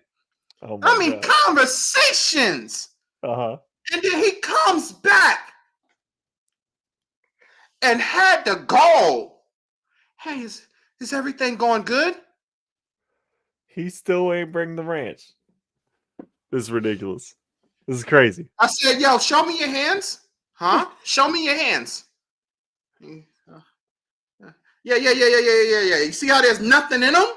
Oh my God. Conversations. Uh-huh. And then he comes back and had the goal. Hey, is everything going good? He still ain't bring the ranch. This is ridiculous. This is crazy. I said, yo, show me your hands. Huh? Show me your hands. Yeah. You see how there's nothing in them?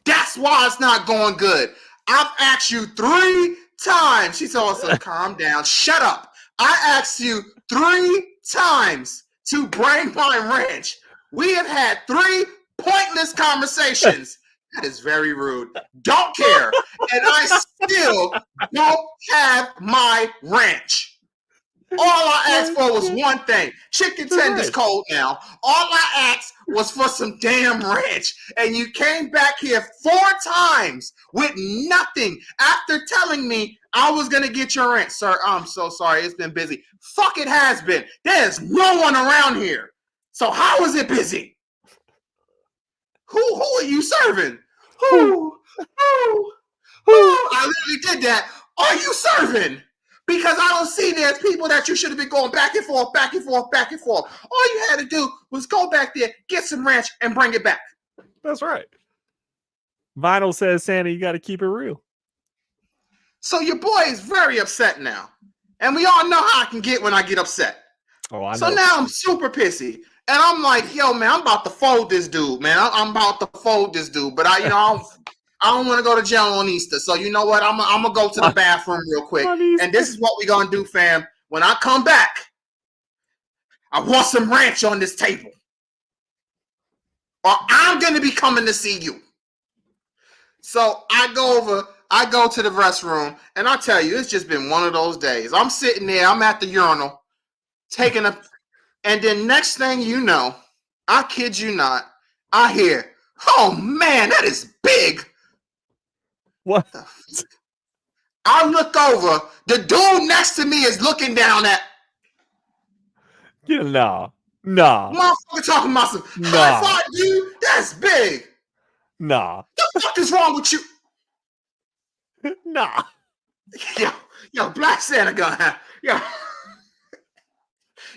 That's why it's not going good. I've asked you 3 times. She told us, calm down. Shut up. I asked you 3 times to bring my ranch. We have had 3 pointless conversations. That is very rude. Don't care. And I still don't have my ranch. All I asked for was one thing. Chicken tender's cold now. All I asked was for some damn ranch. And you came back here 4 times with nothing after telling me I was going to get your ranch. Sir, I'm so sorry. It's been busy. Fuck, it has been. There's no one around here. So how is it busy? Who are you serving? Who? I literally did that. Are you serving? Because I don't see there's people that you should have been going back and forth, back and forth, back and forth. All you had to do was go back there, get some ranch, and bring it back. That's right. Vinyl says, Santa, you got to keep it real. So your boy is very upset now. And we all know how I can get when I get upset. Oh, I know. So now I'm super pissy. And I'm like, yo, man, I'm about to fold this dude, man. I'm about to fold this dude. But I don't want to go to jail on Easter. So you know what? I'm going to go to the bathroom real quick. And this is what we're going to do, fam. When I come back, I want some ranch on this table. Or I'm going to be coming to see you. So I go to the restroom, and I tell you, it's just been one of those days. I'm sitting there, I'm at the urinal, taking a, and then next thing you know, I kid you not, I hear, oh man, that is big. What? I look over, the dude next to me is looking down at. Yeah, no. Motherfucker talking about some high five, dude. That's big. Nah. What the fuck is wrong with you? Nah. Yo, Black Santa gun.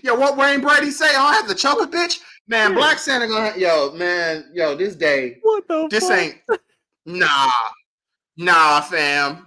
Yo, what Wayne Brady say? I don't have to choke a bitch? Man, yeah. Black Santa gun. Yo, this day. What the this fuck? Ain't. Nah, fam.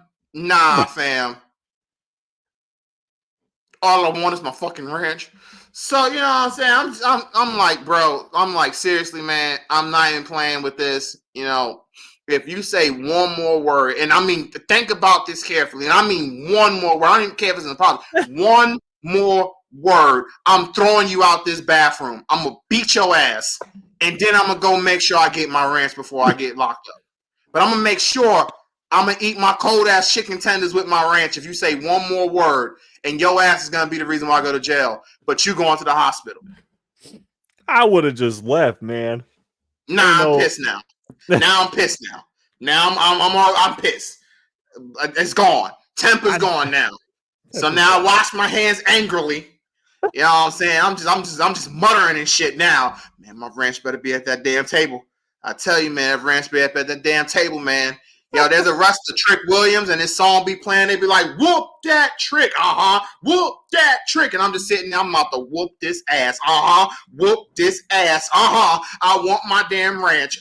All I want is my fucking ranch. So, you know what I'm saying? I'm like, bro, I'm like, seriously, man, I'm not even playing with this. You know, if you say one more word, and I mean, think about this carefully, and I mean one more word. I don't even care if it's an apology. One more word, I'm throwing you out this bathroom. I'm going to beat your ass, and then I'm going to go make sure I get my ranch before I get locked up. But I'm going to make sure I'm going to eat my cold-ass chicken tenders with my ranch if you say one more word, and your ass is going to be the reason why I go to jail, but you going to the hospital. I would have just left, man. I'm pissed now. I'm pissed now. I'm pissed. It's gone. Temper's gone now. So now I wash my hands angrily. You know what I'm saying? I'm just muttering and shit now. Man, my ranch better be at that damn table. I tell you, man, ranch better be at that damn table, man. Yo, there's a rest of Trick Williams, and this song be playing. They be like, whoop that trick, whoop that trick. And I'm just sitting there, I'm about to whoop this ass, whoop this ass, I want my damn ranch,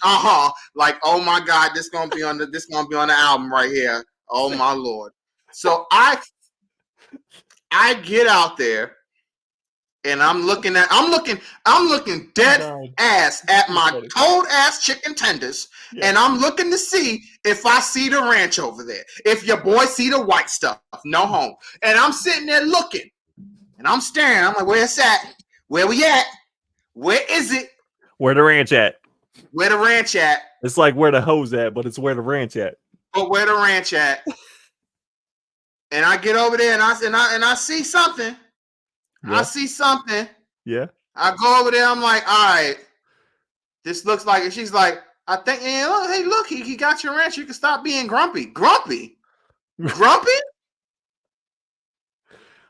Like, oh my God, this gonna be on the album right here. Oh my Lord. So I get out there, and I'm looking dead ass at my cold ass chicken tenders, and I'm looking to see if I see the ranch over there. If your boy see the white stuff, no home. And I'm sitting there looking, and I'm staring. I'm like, where's that? Where we at? Where is it? Where the ranch at? Where the ranch at? It's like where the hose at, but it's where the ranch at. But where the ranch at? And I get over there, and I see something. Yeah. I see something. Yeah. I go over there. I'm like, all right, this looks like it. She's like, I think, hey, look, he got your ranch. You can stop being grumpy. Grumpy? Grumpy?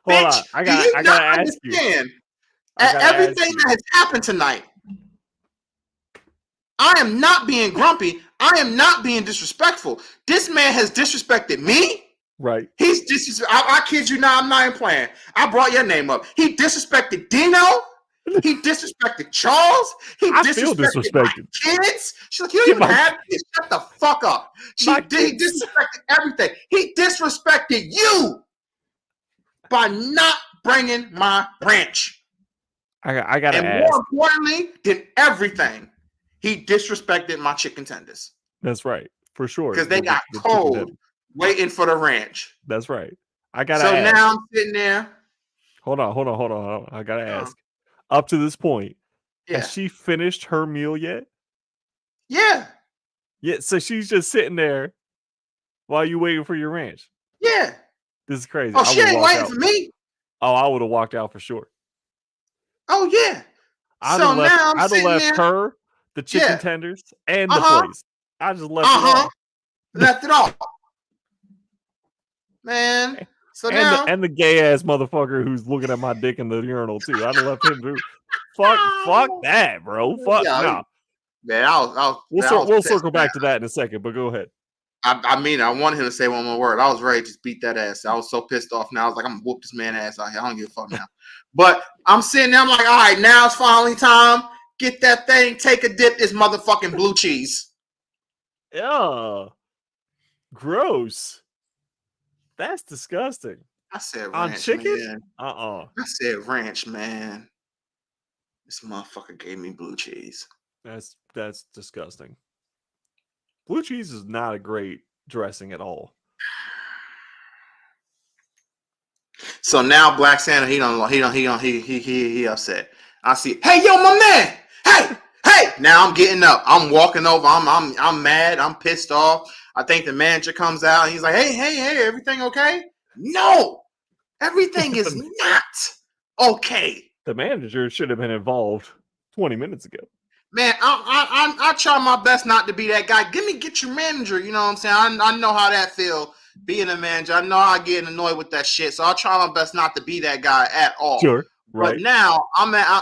Hold on. I gotta ask you. Everything that has happened tonight, I am not being grumpy. I am not being disrespectful. This man has disrespected me. Right. He's I kid you not, I'm not even playing. I brought your name up. He disrespected Dino. He disrespected Charles. He disrespected my kids. She's like, you don't even have kids. Shut the fuck up. He disrespected everything. He disrespected you by not bringing my ranch. I gotta ask. And more importantly than everything, he disrespected my chicken tenders. That's right. for sure. Because they got the chicken cold tenders. waiting for the ranch. That's right. I gotta So ask. now I'm sitting there. Hold on. I gotta ask. Up to this point, Yeah. has she finished her meal yet? Yeah. Yeah. So she's just sitting there while you waiting for your ranch. Yeah. This is crazy. Oh, she ain't waiting for me. Oh, I would have walked out for sure. Oh yeah. I'd So have left, now I'm I'd have sitting left there. her, the chicken tenders, and the place. I just left it all. Left it all. Man. So and now the gay ass motherfucker who's looking at my dick in the urinal too. I'd have left him too. Fuck that, bro. Fuck no. Man, we'll circle back to that in a second, but go ahead. I mean, I wanted him to say one more word. I was ready to just beat that ass. I was so pissed off now. I was like, I'm gonna whoop this man ass out here. I don't give a fuck now. But I'm sitting there, I'm like, all right, now it's finally time. Get that thing, take a dip, this motherfucking blue cheese. Yeah. Gross. That's disgusting. I said ranch, on chicken? man. I said ranch, man. This motherfucker gave me blue cheese. That's disgusting. Blue cheese is not a great dressing at all. So now Black Santa, he upset. I see, hey, yo, my man, hey. Now I'm getting up. I'm walking over. I'm mad. I'm pissed off. I think the manager comes out and he's like, hey, everything okay? No, everything is not okay. The manager should have been involved 20 minutes ago. Man, I try my best not to be that guy. Get your manager. You know what I'm saying? I know how that feel being a manager. I know I get annoyed with that shit. So I try my best not to be that guy at all. Sure. Right. But now I'm at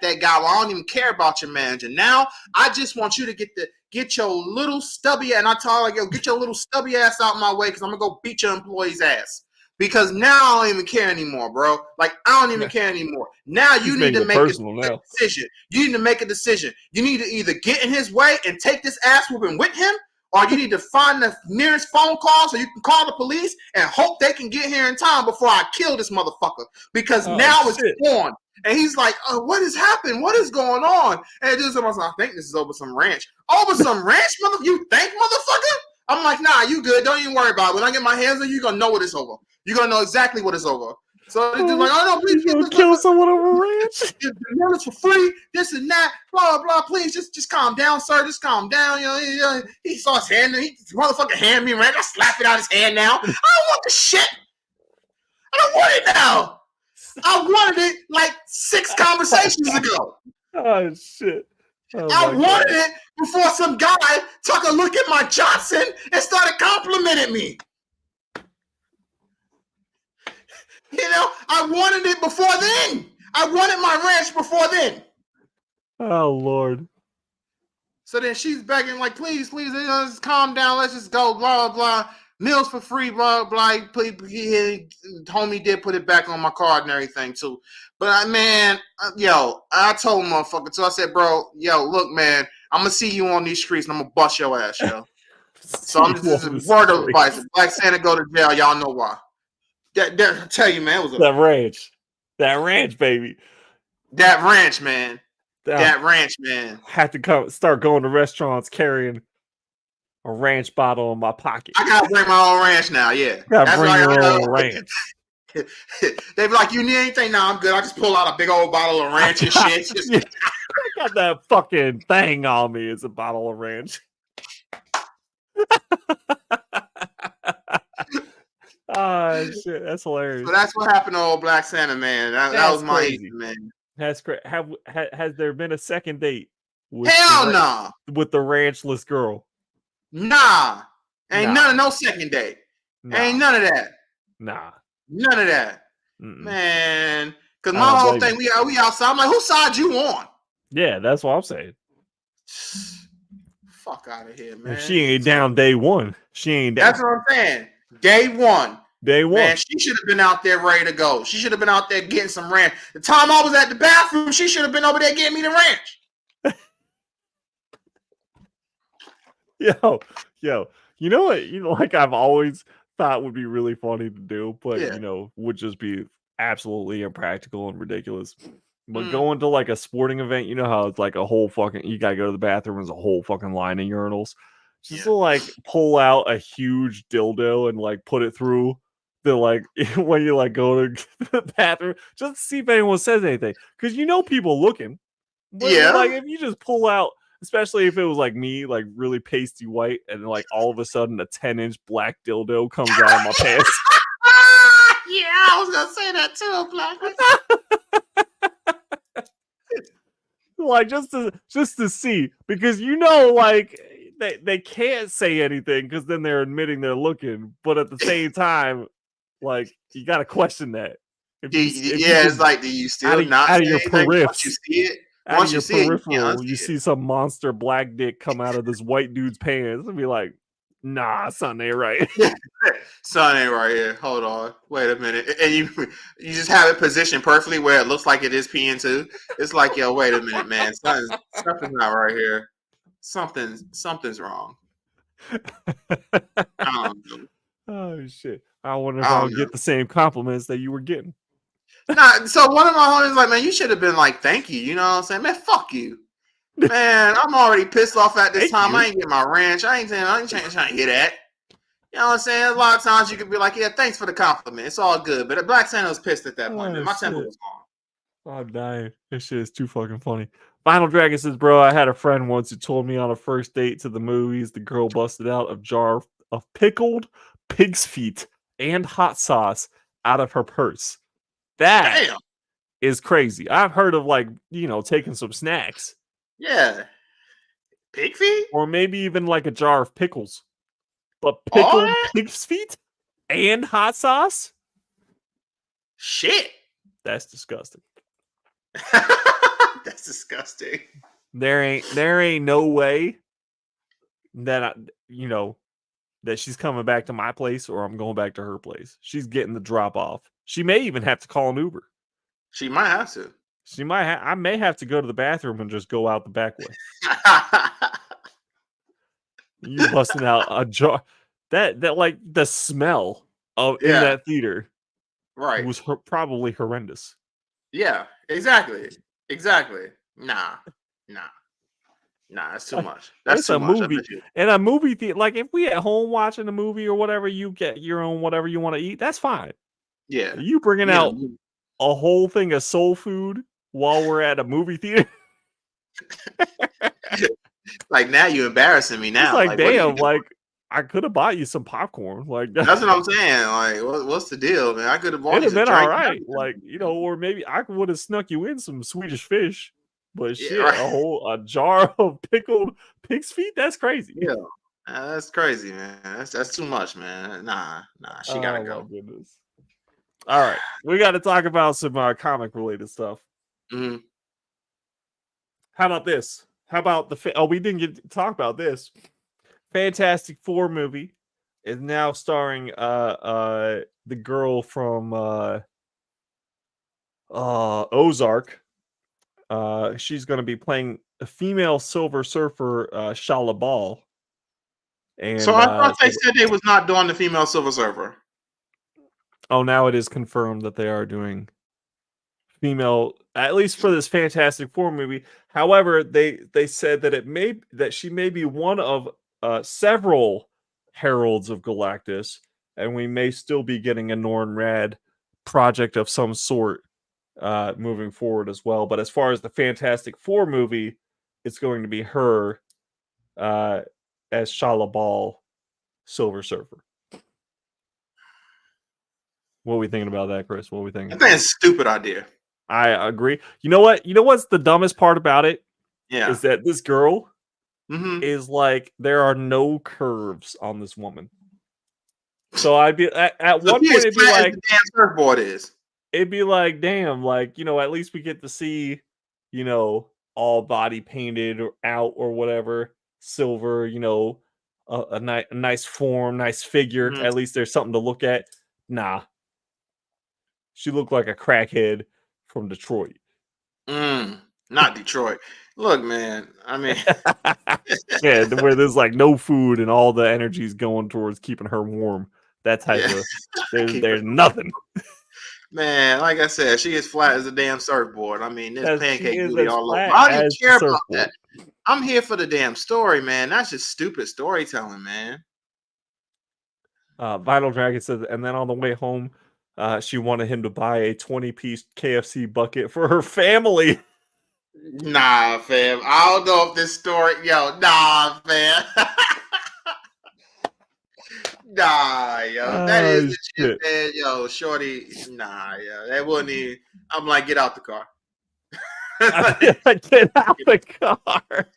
that guy where I don't even care about your manager. Now I just want you to get your little stubby, and I tell her, yo, get your little stubby ass out of my way because I'm gonna go beat your employee's ass. Because now I don't even care anymore, bro. Like, I don't even care anymore. Now you need to make a decision. You need to make a decision. You need to either get in his way and take this ass whooping with him, or you need to find the nearest phone call so you can call the police and hope they can get here in time before I kill this motherfucker. Because now it's on. And he's like, what has happened? What is going on? And just I think this is over some ranch. Over some ranch, motherfucker? You think, motherfucker? I'm like, nah, you good. Don't even worry about it. When I get my hands on you, you're going to know what it's over. You're going to know exactly what it's over. So the dude's like, oh, no, please. You're kill someone over ranch? It's for free, this and that, blah, blah, please. Just calm down, sir. Just calm down. You know, he saw his hand. He motherfucker hand me ranch. I slap it out his hand now. I don't want the shit. I don't want it now. I wanted it like 6 conversations ago. Oh, shit. Oh, I wanted it before some guy took a look at my Johnson and started complimenting me. You know, I wanted it before then. I wanted my ranch before then. Oh, Lord. So then she's begging, like, please, just calm down. Let's just go, blah, blah. Meals for free, blah, blah. Homie did put it back on my card and everything, too. But, I told motherfucker, so I said, bro, look, man, I'm going to see you on these streets, and I'm going to bust your ass, yo. So I'm just word of advice. If Black Santa go to jail, y'all know why. I tell you, man, it was that ranch, baby. That ranch, man. That ranch, man. Had to start going to restaurants carrying a ranch bottle in my pocket. I gotta bring my own ranch now. Yeah, gotta bring your own ranch. They be like, "You need anything?" No, I'm good. I just pull out a big old bottle of ranch and shit. I got that fucking thing on me. It's a bottle of ranch. Oh shit, that's hilarious. So that's what happened to old Black Santa, man. That was my evening, man. That's great. Has there been a second date? Hell no. With the ranchless girl. Nah. No second date. Nah. Ain't none of that. Nah. None of that. Man. Because my whole thing, we outside. I'm like, whose side you on? Yeah, that's what I'm saying. Fuck out of here, man. If she ain't down day one. She ain't down. That's what I'm saying. Day one. Man, she should have been out there ready to go. She should have been out there getting some ranch. The time I was at the bathroom, she should have been over there getting me the ranch. Yo. You know what? Like I've always thought would be really funny to do, but would just be absolutely impractical and ridiculous. But going to like a sporting event, you know how it's like a whole fucking, you gotta go to the bathroom, there's a whole fucking line of urinals. Just to like pull out a huge dildo and like put it through the like when you like go to the bathroom just to see if anyone says anything. Because you know people looking. But like Yeah. if you just pull out, especially if it was like me, like really pasty white, and like all of a sudden a 10-inch black dildo comes out of my pants. Yeah, I was gonna say that too, Black. Like just to see, because you know, like they can't say anything because then they're admitting they're looking, but at the same time, like you got to question that. If you It's like, do you still not out say of your anything once you periffs, see it? out Once of you your see it, you can't peripheral, unsee you it. see some monster black dick come out of this white dude's pants and be like, nah, son, ain't right. Son ain't right here. Hold on. Wait a minute. And you just have it positioned perfectly where it looks like it is peeing too. It's like, yo, wait a minute, man. Something's not right here. Something's wrong. I don't know. Oh shit. I wonder if I'll get the same compliments that you were getting. Nah, so one of my homies like, man, you should have been like, thank you. You know what I'm saying? Man, fuck you. Man, I'm already pissed off at this time. I ain't getting my ranch. I ain't trying to hear that. You know what I'm saying? A lot of times you could be like, yeah, thanks for the compliment. It's all good. But Black Santa was pissed at that point. Man. My temper was gone. I'm dying. This shit is too fucking funny. Final Dragon says, bro, I had a friend once who told me on a first date to the movies, the girl busted out a jar of pickled pig's feet and hot sauce out of her purse. That is crazy. I've heard of like, you know, taking some snacks. Yeah. Pig feet? Or maybe even like a jar of pickles. But pickled pig's feet and hot sauce? Shit. That's disgusting. That's disgusting. There ain't no way that that she's coming back to my place or I'm going back to her place. She's getting the drop off. She may even have to call an Uber. She might have to. I may have to go to the bathroom and just go out the back way. You busting out a jar. That like the smell of in that theater, right, was probably horrendous. Yeah, exactly. Nah, that's too much. That's too much. Movie. In a movie theater, like if we at home watching a movie or whatever, you get your own whatever you want to eat. That's fine. Yeah, you bringing out a whole thing of soul food while we're at a movie theater. Like now you embarrassing me now. It's like damn, like I could have bought you some popcorn. Like that's what I'm saying. Like what's the deal, man? I could have bought you some been all right. Like or maybe I would have snuck you in some Swedish fish. But shit, a jar of pickled pig's feet? That's crazy. Yeah, that's crazy, man. That's too much, man. Nah, she gotta go. My goodness. All right, we got to talk about some comic related stuff. Mm-hmm. How about this? How about we didn't get to talk about this. Fantastic Four movie is now starring the girl from Ozark. She's going to be playing a female Silver Surfer, Shala Ball. And so I thought they said they was not doing the female Silver Surfer. Oh, now it is confirmed that they are doing female, at least for this Fantastic Four movie. However, they said that she may be one of several heralds of Galactus, and we may still be getting a Norrin Rad project of some sort moving forward as well. But as far as the Fantastic Four movie, it's going to be her as Shala Ball, Silver Surfer. What are we thinking about that, Chris? What are we thinking? I think it's a stupid idea. I agree. You know what? You know what's the dumbest part about it? Yeah. Is that this girl is like, there are no curves on this woman. So I'd be at one point it'd be like the damn surfboard is. It'd be like, damn, like, at least we get to see, all body painted or out or whatever, silver, a nice form, nice figure. Mm-hmm. At least there's something to look at. Nah. She looked like a crackhead from Detroit. Not Detroit. Look, man. I mean, yeah, where there's like no food and all the energy's going towards keeping her warm. That type of there's nothing. Man, like I said, she is flat as a damn surfboard. I mean, this pancake booty all over. I don't even care about that. I'm here for the damn story, man. That's just stupid storytelling, man. Vinyl Dragon says, and then on the way home, she wanted him to buy a 20-piece KFC bucket for her family. Nah, fam. I don't know if this story, nah, fam. Nah, yo, that is the shit, man. Yo, shorty, nah, yo, that wouldn't even. I'm like, get out the car. Get out the car.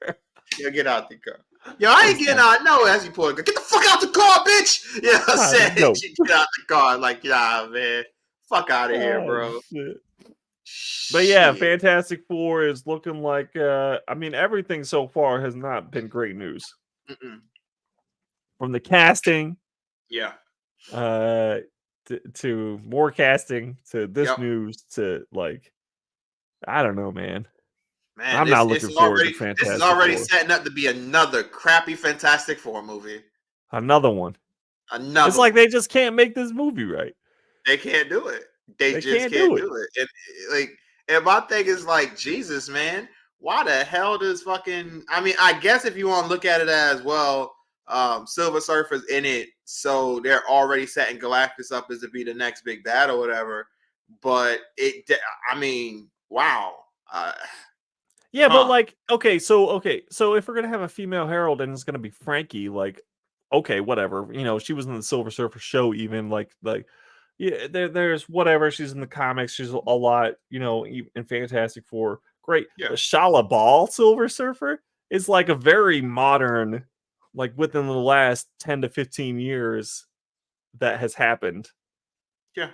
Yo, get out the car. Yo, I ain't getting out. No, as you pull it, get the fuck out the car, bitch. You know what I'm saying? No. Get out the car. Like, nah, man. Fuck out of here, bro. Shit. But yeah, Fantastic Four is looking like, I mean, everything so far has not been great news. From the casting, yeah, to more casting, to this news, to like, I don't know, man. I'm not looking forward to Fantastic Four. This is already setting up to be another crappy Fantastic Four movie. Another one. It's like they just can't make this movie right. They can't do it. They just can't do it. And my thing is like, Jesus, man, why the hell does fucking? I mean, I guess if you want to look at it as well, Silver Surfer's in it, so they're already setting Galactus up as to be the next big bad or whatever. But I mean, wow. Yeah, but like, okay, so if we're gonna have a female Herald and it's gonna be Frankie, like, okay, whatever. You know, she was in the Silver Surfer show, even like yeah, there's whatever. She's in the comics. She's a lot, you know, in Fantastic Four. Great. Yeah. The Shala Ball Silver Surfer is like a very modern, like within the last 10 to 15 years that has happened. Yeah.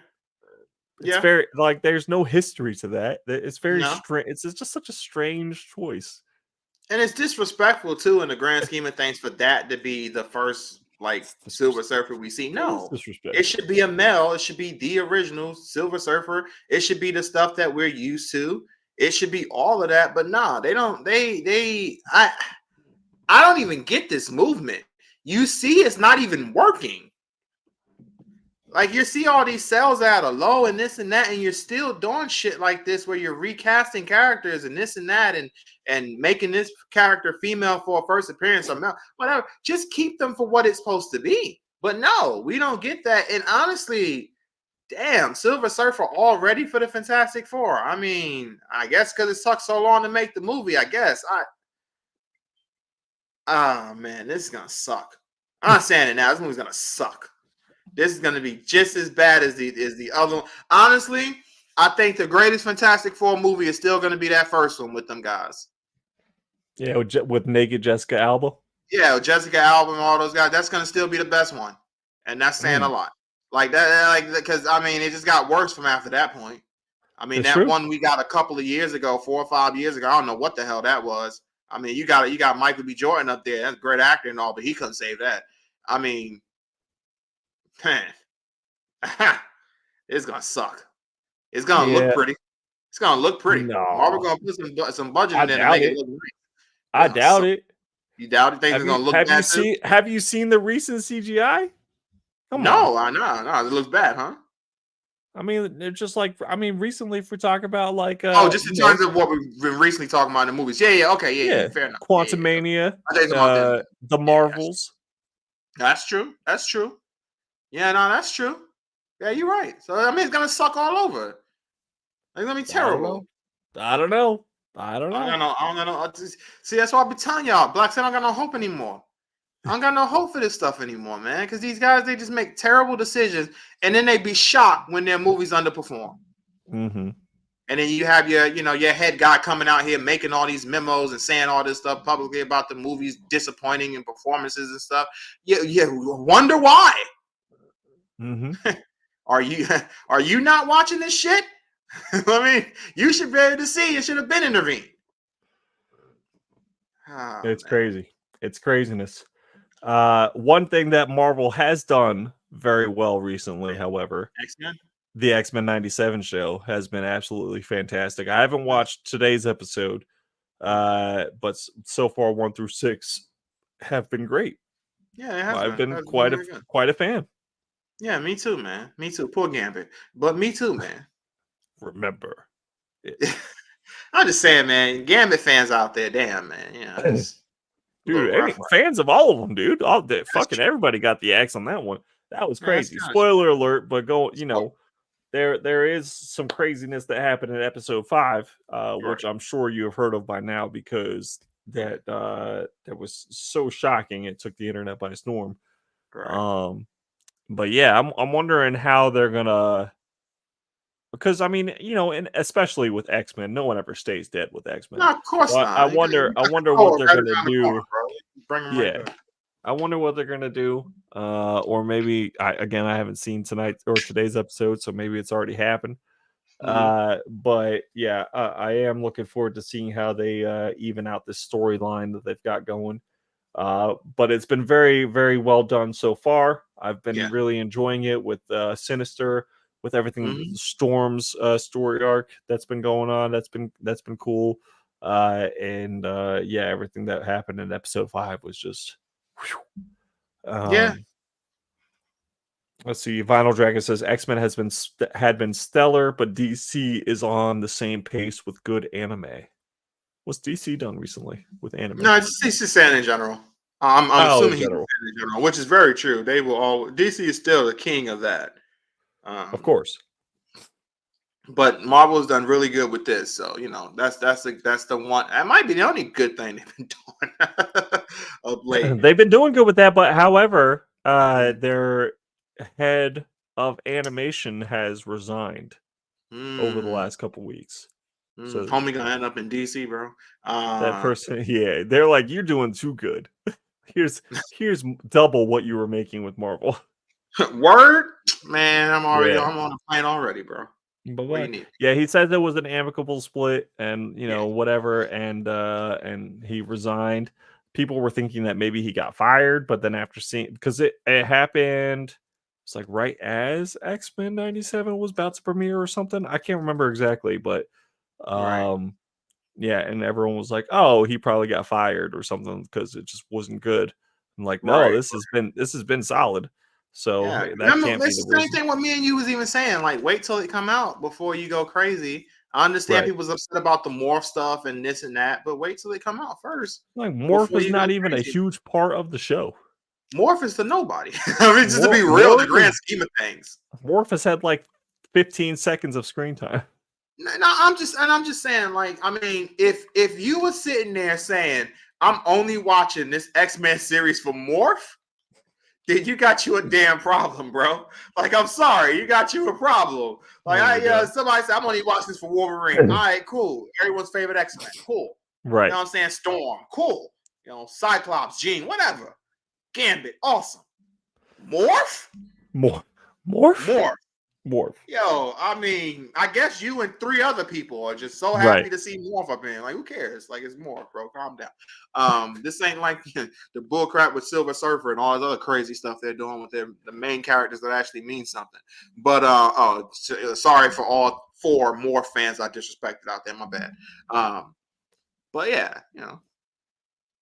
It's very like there's no history to that. It's very strange. It's just such a strange choice. And it's disrespectful too in the grand scheme of things for that to be the first like Silver Surfer we see. No, it should be a male. It should be the original Silver Surfer. It should be the stuff that we're used to. It should be all of that. But nah, they don't. I don't even get this movement. You see, it's not even working. Like you see all these sales at a low and this and that, and you're still doing shit like this where you're recasting characters and this and that and making this character female for a first appearance or male, whatever. Just keep them for what it's supposed to be. But no, we don't get that. And honestly, damn, Silver Surfer all ready for the Fantastic Four. I mean, I guess because it took so long to make the movie, I guess. Oh man, this is gonna suck. I'm not saying it now. This movie's gonna suck. This is going to be just as bad as the other one. Honestly, I think the greatest Fantastic Four movie is still going to be that first one with them guys. Yeah, with naked Jessica Alba. Yeah, with Jessica Alba and all those guys. That's going to still be the best one, and that's saying a lot. Like that, like because I mean, it just got worse from after that point. I mean, that one we got a couple of years ago, 4 or 5 years ago. I don't know what the hell that was. I mean, you got Michael B. Jordan up there. That's a great actor and all, but he couldn't save that. I mean. Man, it's gonna suck. It's gonna look pretty. It's gonna look pretty. No. Marvel gonna put some budget in there to make it look great. I doubt it. You doubt it? Think it's gonna look bad? Have you seen the recent CGI? No, I know. It looks bad, huh? I mean, it's just like recently, if we talk about like just in terms of what we've been recently talking about in the movies. Yeah, fair enough. Quantumania, the Marvels. That's true. Yeah, no, that's true. Yeah, you're right. So I mean, it's gonna suck all over. It's gonna be terrible. I don't know. I don't know. See, that's why I be telling y'all, Black Sun don't got no hope anymore. I don't got no hope for this stuff anymore, man. Because these guys, they just make terrible decisions, and then they be shocked when their movies underperform. Mm-hmm. And then you have your head guy coming out here making all these memos and saying all this stuff publicly about the movies disappointing in performances and stuff. Yeah, wonder why. Mm-hmm. Are you not watching this shit? I mean, you should be able to see. It should have been intervened. Oh, it's crazy. It's craziness. One thing that Marvel has done very well recently, however, the X-Men 97 show has been absolutely fantastic. I haven't watched today's episode, but so far 1 through 6 have been great. Yeah, I've been quite a fan. Yeah, me too, man. Me too. Poor Gambit, but me too, man. Remember. I'm just saying, man. Gambit fans out there, damn, man. You know, it's a little rough. Fans of all of them, dude. Fucking True. everybody got the X on that one. That was That's crazy. kind of Spoiler alert, but true. there is some craziness that happened in episode 5, Right. which I'm sure you have heard of by now because that was so shocking it took the internet by storm. Right. But yeah, I'm wondering how they're gonna, because I mean, and especially with X-Men, no one ever stays dead with X-Men. No, of course So I not. You wonder got what Thor they're right gonna around the corner, do. bro. Bring him right Yeah, back. I wonder what they're gonna do. Or maybe I haven't seen tonight or today's episode, so maybe it's already happened. Mm-hmm. But yeah, I am looking forward to seeing how they even out this storyline that they've got going. But it's been very, very well done so far. I've been Yeah. really enjoying it with Sinister, with everything, Mm-hmm. Storm's story arc that's been going on. That's been cool. And yeah, everything that happened in episode 5 was just. Yeah. Let's see. Vinyl Dragon says X-Men had been stellar, but DC is on the same pace with good anime. What's DC done recently with anime? No, it's just saying in general. I'm In assuming he's general, saying in general, which is very true. They will all DC is still the king of that. of course. But Marvel has done really good with this, so that's the one. That might be the only good thing they've been doing of late. They've been doing good with that, but however, Mm. their head of animation has resigned over the last couple weeks. So Homie gonna end up in DC, bro. that person, yeah, they're like, you're doing too good. Here's double what you were making with Marvel. Word, man. I'm Yeah. on a plane already, bro. What you Bye-bye. need? Yeah, he said there was an amicable split and Yeah, whatever, and he resigned. People were thinking that maybe he got fired, but then after seeing, because it happened, it's like right as X-Men 97 was about to premiere or something. I can't remember exactly, but right, yeah, and everyone was like, "Oh, he probably got fired or something because it just wasn't good." I'm like, "No, right. this has been solid." So Yeah, that remember can't be it's the the same reason. thing what me and you was even saying. Like, wait till it come out before you go crazy. I understand Right. people's upset about the morph stuff and this and that, but wait till it come out first Like Morph before is you go not even a crazy. huge part of the show. Morph is to nobody. I mean, just to be real, in the Morph grand scheme of things. has had like 15 seconds of screen time. No, I'm just saying, like, I mean, if you were sitting there saying, I'm only watching this X-Men series for Morph, then you got you a damn problem, bro. Like, I'm sorry, you got you a problem. Like, Oh my god. somebody said, I'm only watching this for Wolverine. All right, cool. Everyone's favorite X-Men. Cool. You Right. know what I'm saying? Storm. Cool. Cyclops, Jean, whatever. Gambit, awesome. Morph? Morph. Morph. Morph. Yo, I mean, I guess you and 3 other people are just so Right. happy to see Morph up in. Like, who cares? Like, it's Morph, bro. Calm down. This ain't like the bullcrap with Silver Surfer and all this other crazy stuff they're doing with the main characters that actually mean something. But sorry for all 4 Morph fans I disrespected out there. My bad. But yeah,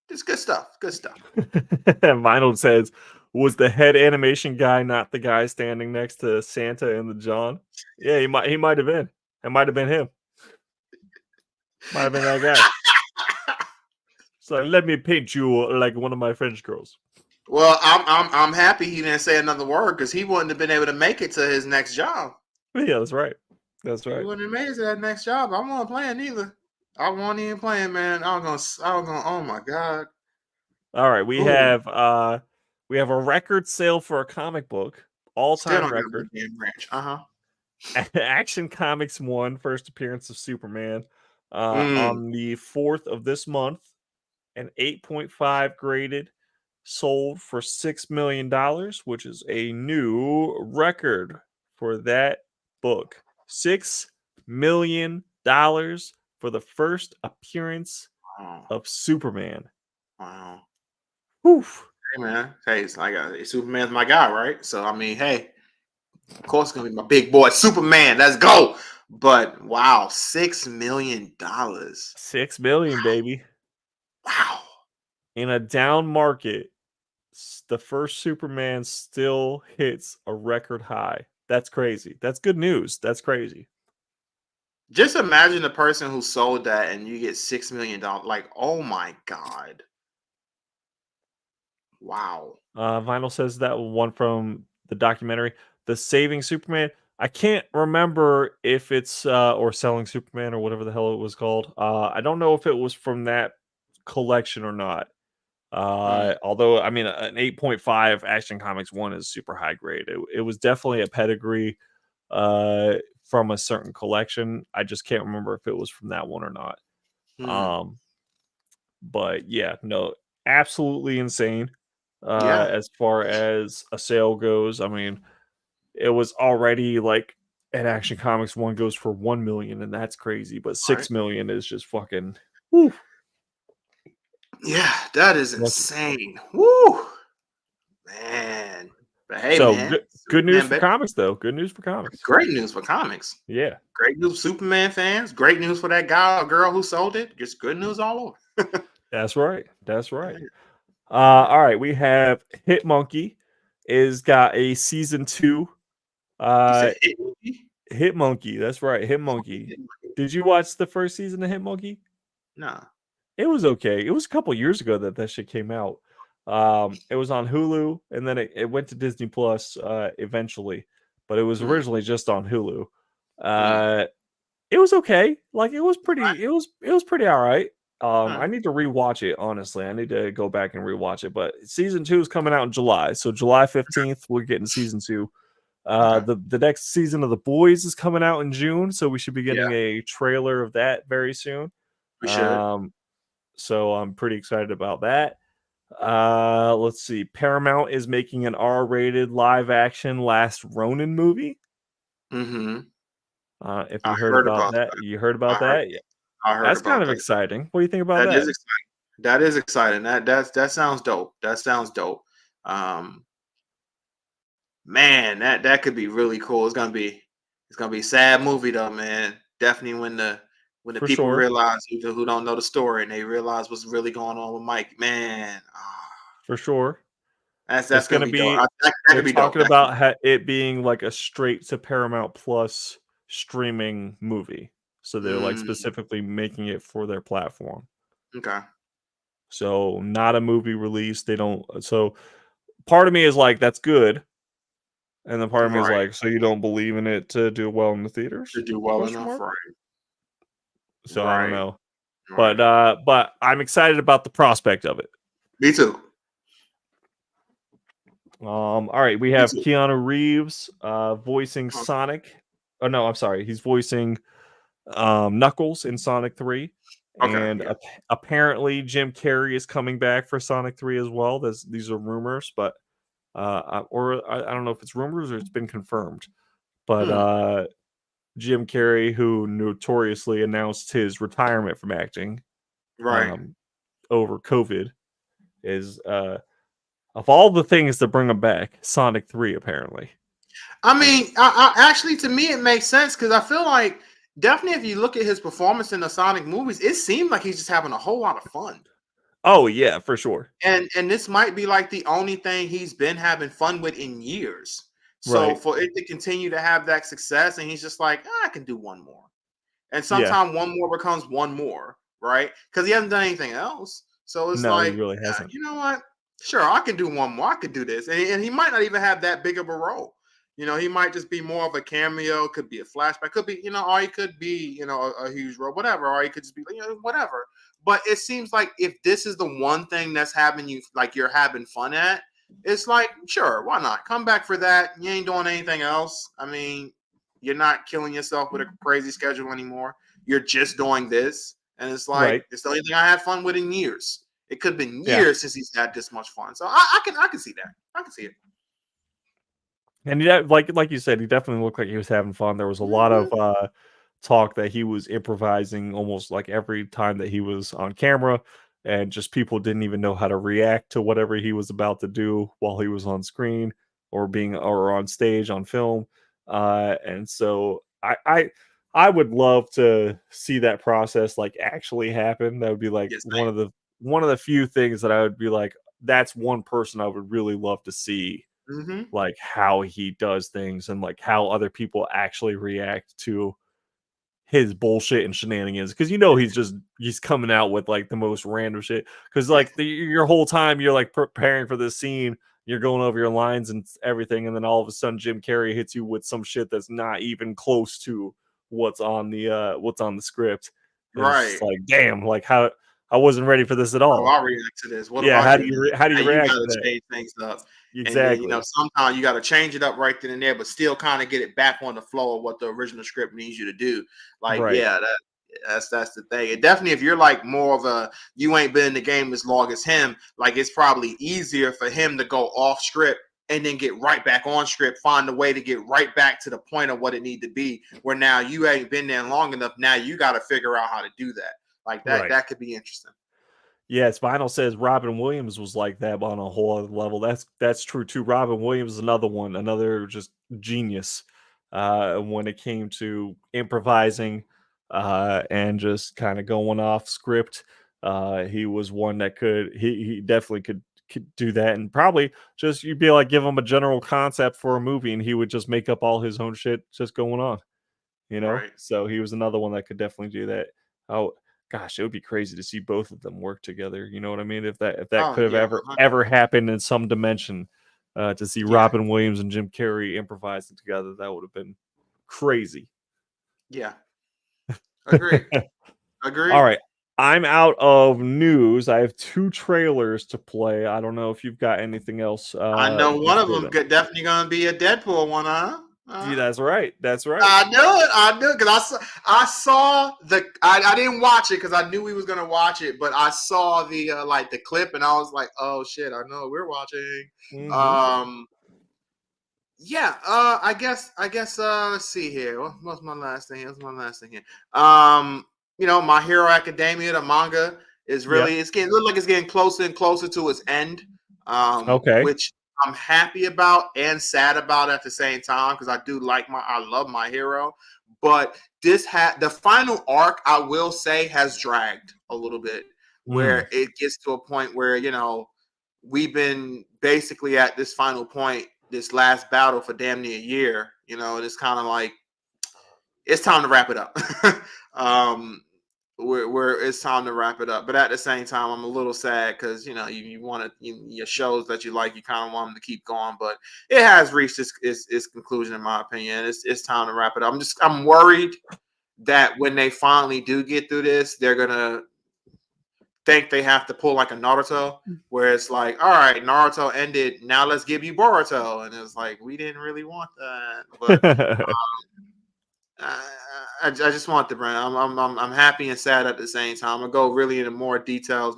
it's good stuff. Good stuff. Vinyl says, was the head animation guy not the guy standing next to Santa and the John? Yeah, he might have been. It might have been him. Might have been that guy. So let me paint you like one of my French girls. Well, I'm happy he didn't say another word because he wouldn't have been able to make it to his next job. Yeah, that's right. That's He right. wouldn't have made it to that next job. I wasn't playing either. I wasn't even playing, man. I was gonna. Oh my god. All right, we Ooh, have a record sale for a comic book, still all-time don't got my record. damn ranch. Action Comics 1, first appearance of Superman, Mm. on the 4th of this month, an 8.5 graded, sold for $6 million, which is a new record for that book. $6 million for the first appearance Wow. of Superman. Wow. Whew. Hey man. Hey, Superman's my guy, right? So I mean, hey, of course it's gonna be my big boy, Superman. Let's go. But wow, $6 million. 6 million, baby. Wow. In a down market, the first Superman still hits a record high. That's crazy. That's good news. That's crazy. Just imagine the person who sold that and you get $6 million. Like, oh my God. Wow. Vinyl says that one from the documentary, The Saving Superman. I can't remember if it's or Selling Superman or whatever the hell it was called. I don't know if it was from that collection or not. Mm, Although I mean, an 8.5 Action Comics 1 is super high grade. It was definitely a pedigree uh, from a certain collection. I just can't remember if it was from that one or not. mm. Um, but yeah, no, absolutely insane. Yeah. As far as a sale goes, I mean, it was already like an Action Comics 1 goes for 1 million, and that's crazy. But Right. 6 million is just fucking woo. Yeah, that is Lucky. insane. Woo, man. But hey, So man, good news Superman, for baby. comics, though. Good news for comics. Great news for comics. Yeah, Great news for Superman fans. Great news for that guy or girl who sold it. Just good news all over. that's right. That's right. Man, All right, we have Hitmonkey is got a season 2. you Uh, said hit movie? Hitmonkey. That's right, Hitmonkey. Did you watch the first season of Hitmonkey? Nah. It was okay. It was a couple years ago that shit came out. It was on Hulu, and then it went to Disney Plus eventually, but it was Mm, originally just on Hulu. mm. Uh, it was okay. Like it was Right. pretty. It was pretty all right. Huh. I need to rewatch it. Honestly, I need to go back and rewatch it. But season 2 is coming out in July, so July 15th we're getting season 2. Okay. The next season of The Boys is coming out in June, so we should be Yeah, getting a trailer of that very soon. we should. Um, so I'm pretty excited about that. Let's see. Paramount is making an R-rated live action Last Ronin movie. Mm-hmm. If I you heard heard about about that, that. you heard I about heard. that? Yeah. I heard That's kind about of that. exciting. What do you think about That is that? exciting. That is exciting. That sounds dope. That sounds dope. Um, Man, that could be really cool. It's gonna be a sad movie though, man. Definitely when the For people sure. realize who don't know the story and they realize what's really going on with Mike. Man, For sure. that's It's gonna gonna be dope. be That they're could be dope. talking about it being like a straight to Paramount Plus streaming movie. So they're like Mm, specifically making it for their platform. okay. So not a movie release. They don't so part of me is like that's good. And then part of me is Right. like, so you don't believe in it to do well in the To theaters? do well Question enough. mark. Right. So I don't Right. know. Right. But I'm excited about the prospect of it. Me too. All right, we Me have too. Keanu Reeves voicing Oh, Sonic. Oh no, I'm sorry. He's voicing Knuckles in Sonic 3. okay. And Yeah. apparently Jim Carrey is coming back for Sonic 3 as well. These are rumors, but I don't know if it's rumors or it's been confirmed. But Hmm. Jim Carrey, who notoriously announced his retirement from acting Right. um, over COVID, is of all the things to bring him back, Sonic 3 apparently. I mean, I actually, to me, it makes sense because I feel like definitely if you look at his performance in the Sonic movies, it seemed like he's just having a whole lot of fun. Oh yeah, for sure. And this might be like the only thing he's been having fun with in years. So Right. for it to continue to have that success, and he's just like, I can do one more. And Yeah. sometimes one more becomes one more, right? Because he hasn't done anything else. So it's No, he like, really hasn't. you know what? Sure, I can do one more. I could do this. And he might not even have that big of a role. He might just be more of a cameo, could be a flashback, could be, or he could be, a huge role, whatever, or he could just be, whatever. But it seems like if this is the one thing that's having you, like you're having fun at, it's like, sure, why not? Come back for that. You ain't doing anything else. I mean, you're not killing yourself with a crazy schedule anymore. You're just doing this. And it's like, Right. it's the only thing I had fun with in years. It could have been Yeah. years since he's had this much fun. So I can see that. I can see it. And like you said, he definitely looked like he was having fun. There was a lot Mhm. of talk that he was improvising almost like every time that he was on camera, and just people didn't even know how to react to whatever he was about to do while he was on screen or on stage on film. And so I would love to see that process like actually happen. That would be like Yes, one of the few things that I would be like, that's one person I would really love to see hmm like how he does things and like how other people actually react to his bullshit and shenanigans, because he's coming out with like the most random shit, because like your whole time you're like preparing for this scene, you're going over your lines and everything, and then all of a sudden Jim Carrey hits you with some shit that's not even close to what's on the script, and it's just Right. like, damn, like how I wasn't ready for this at How do all. I react to this? What do Yeah, I do how do now? you Now you react got to to that? change things up, and then Exactly. sometimes you got to change it up right then and there, but still kind of get it back on the flow of what the original script needs you to do. Like, Right. yeah, that's the thing. And definitely, if you're like more of a you ain't been in the game as long as him, like it's probably easier for him to go off script and then get right back on script, find a way to get right back to the point of what it need to be. Where now you ain't been there long enough. Now you got to figure out how to do that. Like that, Right. that could be interesting. Yes, Vinyl says Robin Williams was like that on a whole other level. That's true too. Robin Williams is another one, another just genius when it came to improvising and just kind of going off script. He was one that he definitely could do that, and probably just you'd be like give him a general concept for a movie, and he would just make up all his own shit just going on. Right. So he was another one that could definitely do that. Oh gosh, it would be crazy to see both of them work together. You know what I mean? If that Oh could have yeah, ever happened in some dimension, to see yeah, Robin Williams and Jim Carrey improvising together, that would have been crazy. yeah. Agree. All Agree. right. I'm out of news. I have 2 trailers to play. I don't know if you've got anything else I know one of before them then. definitely gonna be a Deadpool one, huh? Yeah, that's right. That's right. I knew it. I knew it because I saw the. I didn't watch it because I knew we was gonna watch it, but I saw the like the clip and I was like, oh shit, I know we're watching. Mhm. Um, yeah. I guess. Let's see here. What's my last thing? What's my last thing here? My Hero Academia, the manga is Yep. really it's getting look like it's getting closer and closer to its end. Okay. Which I'm happy about and sad about at the same time because I love my hero, but this had the final arc. I will say has dragged a little bit, Mm. where it gets to a point where we've been basically at this final point, this last battle for damn near a year. And it's kind of like it's time to wrap it up. um, where it's time to wrap it up. But at the same time, I'm a little sad because you want to your shows that you like, you kind of want them to keep going. But it has reached its conclusion, in my opinion. It's time to wrap it up. I'm worried that when they finally do get through this, they're gonna think they have to pull like a Naruto, where it's like, all right, Naruto ended, now let's give you Boruto, and it's like we didn't really want that, but I just want the brand. I'm happy and sad at the same time. I'm gonna go really into more details,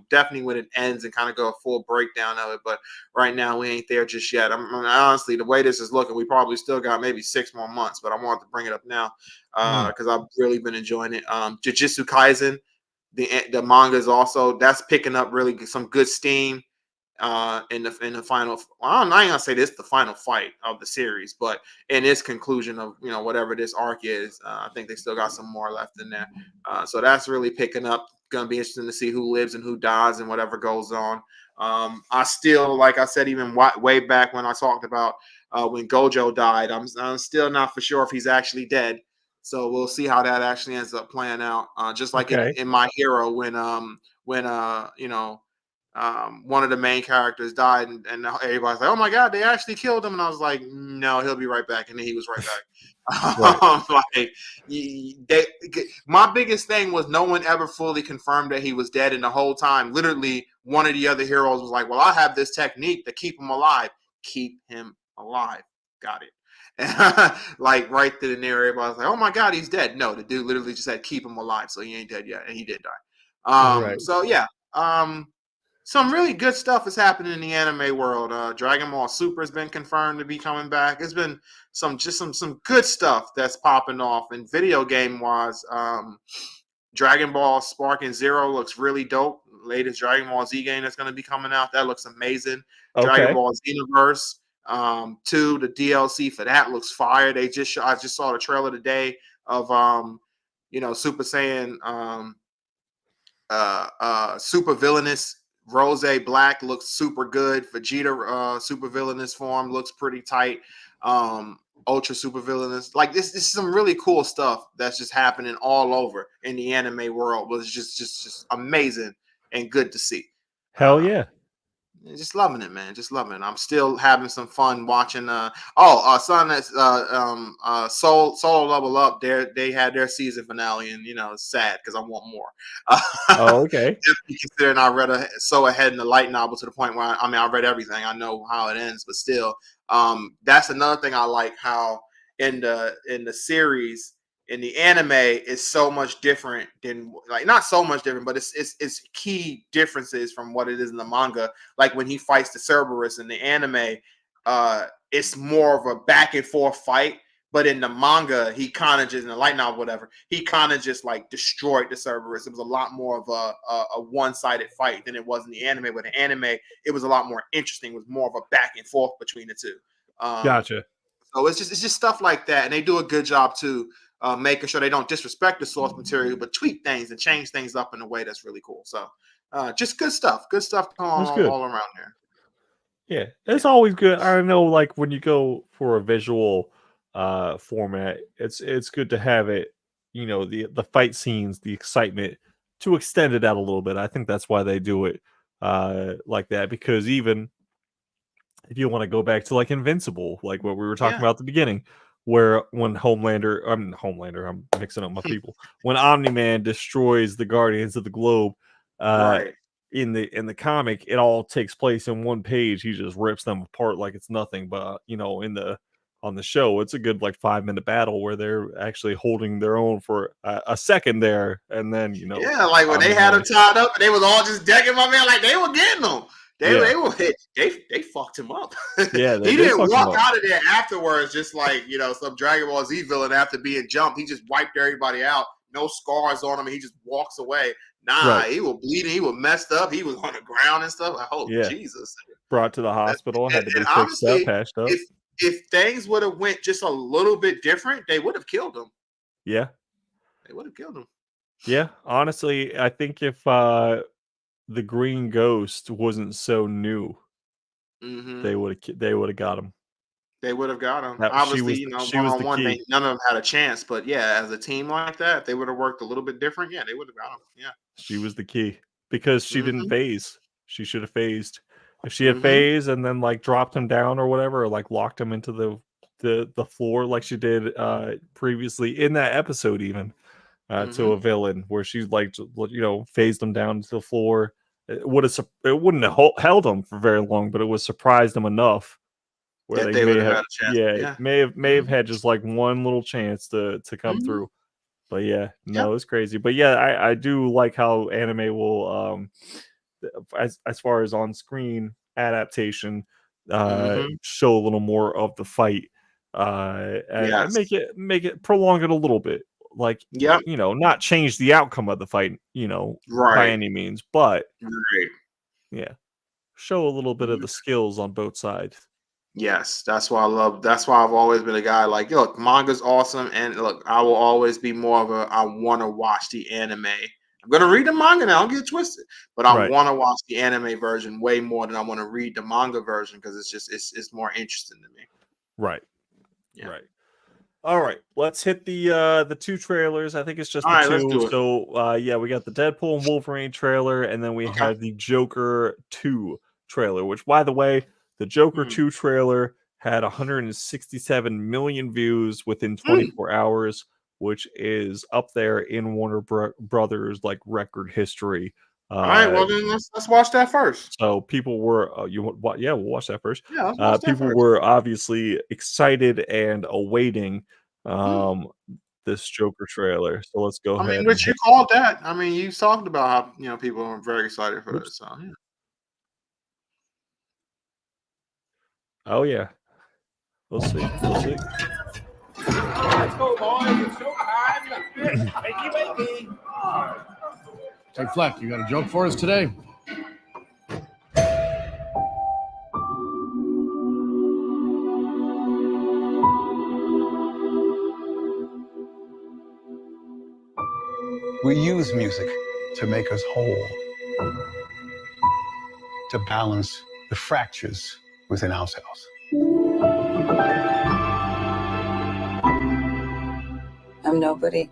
definitely when it ends and kind of go a full breakdown of it. But right now we ain't there just yet. Honestly, the way this is looking, we probably still got maybe 6 more months. But I wanted to bring it up now because I've really been enjoying it. Jujutsu Kaisen, the manga is also that's picking up really some good steam in the final. Well, I'm not gonna say this the final fight of the series, but in its conclusion of whatever this arc is, I think they still got some more left in there. So that's really picking up. Gonna be interesting to see who lives and who dies and whatever goes on. I still, like I said, even way back when I talked about when Gojo died, I'm still not for sure if he's actually dead. So we'll see how that actually ends up playing out. Just like Okay. in My Hero when one of the main characters died, and everybody's like, "Oh my god, they actually killed him!" And I was like, "No, he'll be right back," and then he was right Right. back. My biggest thing was no one ever fully confirmed that he was dead, and the whole time, literally, one of the other heroes was like, "Well, I have this technique to keep him alive. Keep him alive." Got it. Like right then and there, everybody was like, "Oh my god, he's dead." No, the dude literally just said, "Keep him alive," so he ain't dead yet, and he did die. Right. So yeah. Some really good stuff is happening in the anime world. Dragon Ball Super has been confirmed to be coming back. It's been some good stuff that's popping off. And video game wise, Dragon Ball Sparking Zero looks really dope. Latest Dragon Ball Z game that's going to be coming out, that looks amazing. Dragon Okay. Ball Xenoverse 2, the DLC for that looks fire. I just saw the trailer today of Super Saiyan super villainous Rose Black looks super good. Vegeta, super villainous form, looks pretty tight. Ultra super villainous. Like this is some really cool stuff that's just happening all over in the anime world. Was just amazing and good to see. Hell yeah. Just loving it, man. Just loving it. I'm still having some fun watching. Son, that's Solo Level Up. They had their season finale, and it's sad because I want more. Oh, okay. Considering I read so ahead in the light novel to the point where I read everything. I know how it ends, but still, that's another thing I like. How in the series. In the anime is so much different than, like, not so much different, but it's key differences from what it is in the manga. Like when he fights the Cerberus in the anime, it's more of a back and forth fight. But in the manga, he kind of just, in the light novel, whatever, he kind of just like destroyed the Cerberus. It was a lot more of a one-sided fight than it was in the anime. But in the anime, it was a lot more interesting. It was more of a back and forth between the two. Gotcha. So it's just stuff like that, and they do a good job too. Making sure they don't disrespect the source material, but tweak things and change things up in a way that's really cool. So, just good stuff going all around there. Yeah, it's always good. I know, like when you go for a visual format, it's good to have it. The fight scenes, the excitement, to extend it out a little bit. I think that's why they do it like that. Because even if you want to go back to like Invincible, like what we were talking about at the beginning, where when I'm mixing up my people. When Omni-Man destroys the Guardians of the Globe, Right. in the comic, it all takes place in one page. He just rips them apart like it's nothing. But on the show, it's a good like 5-minute battle where they're actually holding their own for a second there, and then Yeah, like when they had him tied up and they was all just decking my man, like they were getting him. They fucked him up. Yeah, he didn't walk out of there afterwards just like some Dragon Ball Z villain after being jumped. He just wiped everybody out. No scars on him, and he just walks away. Nah, he was bleeding. He was messed up. He was on the ground and stuff. Like, oh, Jesus! Brought to the hospital, had to be fixed honestly, up, patched up. If things would have went just a little bit different, they would have killed him. Yeah, they would have killed him. Yeah, honestly, I think if the Green Ghost wasn't so new, they would have got him. They would have got him. She Obviously, was one-on-one, the key. none of them had a chance. But yeah, as a team like that, if they would have worked a little bit different, yeah, they would have got him. Yeah, she was the key because she didn't phase. She should have phased. If she had phased and then like dropped him down or whatever, or like locked him into the floor like she did previously in that episode, even to a villain where she like phased him down to the floor. It wouldn't have held him for very long, but it would surprised them enough where they may have had a chance. May have had just like one little chance to come through. But it's crazy. But I do like how anime will as far as on screen adaptation show a little more of the fight and make it prolong it a little bit, like not change the outcome of the fight by any means, but show a little bit of the skills on both sides. Yes, that's why I've always been a guy like, look, manga's awesome, and look, I will always be more of a I want to watch the anime. I'm gonna read the manga now, don't get twisted, but I want to watch the anime version way more than I want to read the manga version because it's more interesting to me. Right. All right, let's hit the two trailers. I think it's just the two. Let's do it. So we got the Deadpool and Wolverine trailer, and then we have the Joker 2 trailer, which, by the way, the Joker 2 trailer had 167 million views within 24 hours, which is up there in Warner Brothers like record history. All right, well then let's watch that first. So people were we'll watch that first. Yeah, let's watch that people first. were obviously excited and awaiting this Joker trailer. So let's go ahead. I mean, which you called that. I mean, you talked about how people are very excited for this. So yeah. Oh yeah. We'll see. Let's go, boys. It's showtime. Wakey. Hey, Fleck, you got a joke for us today? We use music to make us whole. to balance the fractures within ourselves. I'm nobody.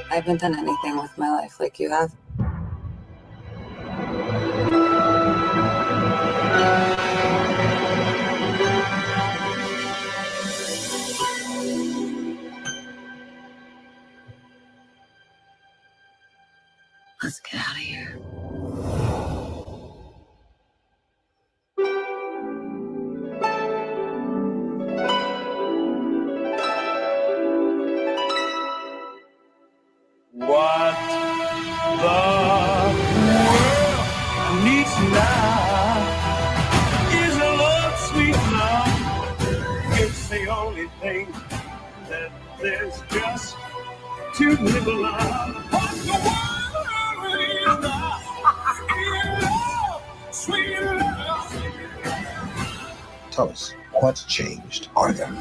I haven't done anything with my life like you have. Let's get out of here. What the world needs now is a love, sweet love. It's the only thing that there's just too little of. What the world needs now is love, sweet love. Tell us, what's changed? Are there?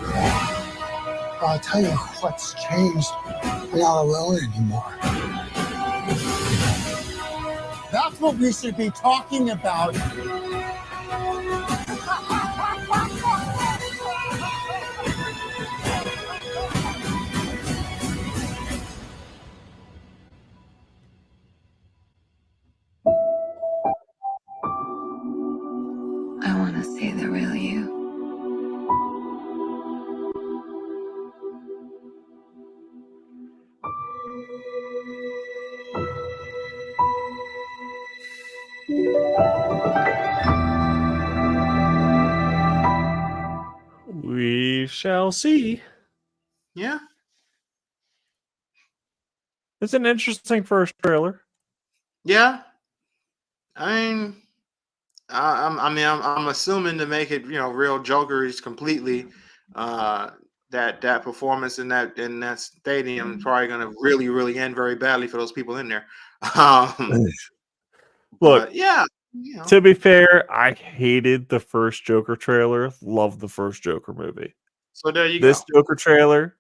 I'll tell you what's changed. We're not alone anymore. That's what we should be talking about. I want to see the real you. We shall see. Yeah. It's an interesting first trailer. Yeah. I'm assuming to make it, real Joker is completely that performance in that stadium is probably gonna really, really end very badly for those people in there. Look, But yeah, to be fair, I hated the first Joker trailer. Loved the first Joker movie. So there you This go. Joker trailer,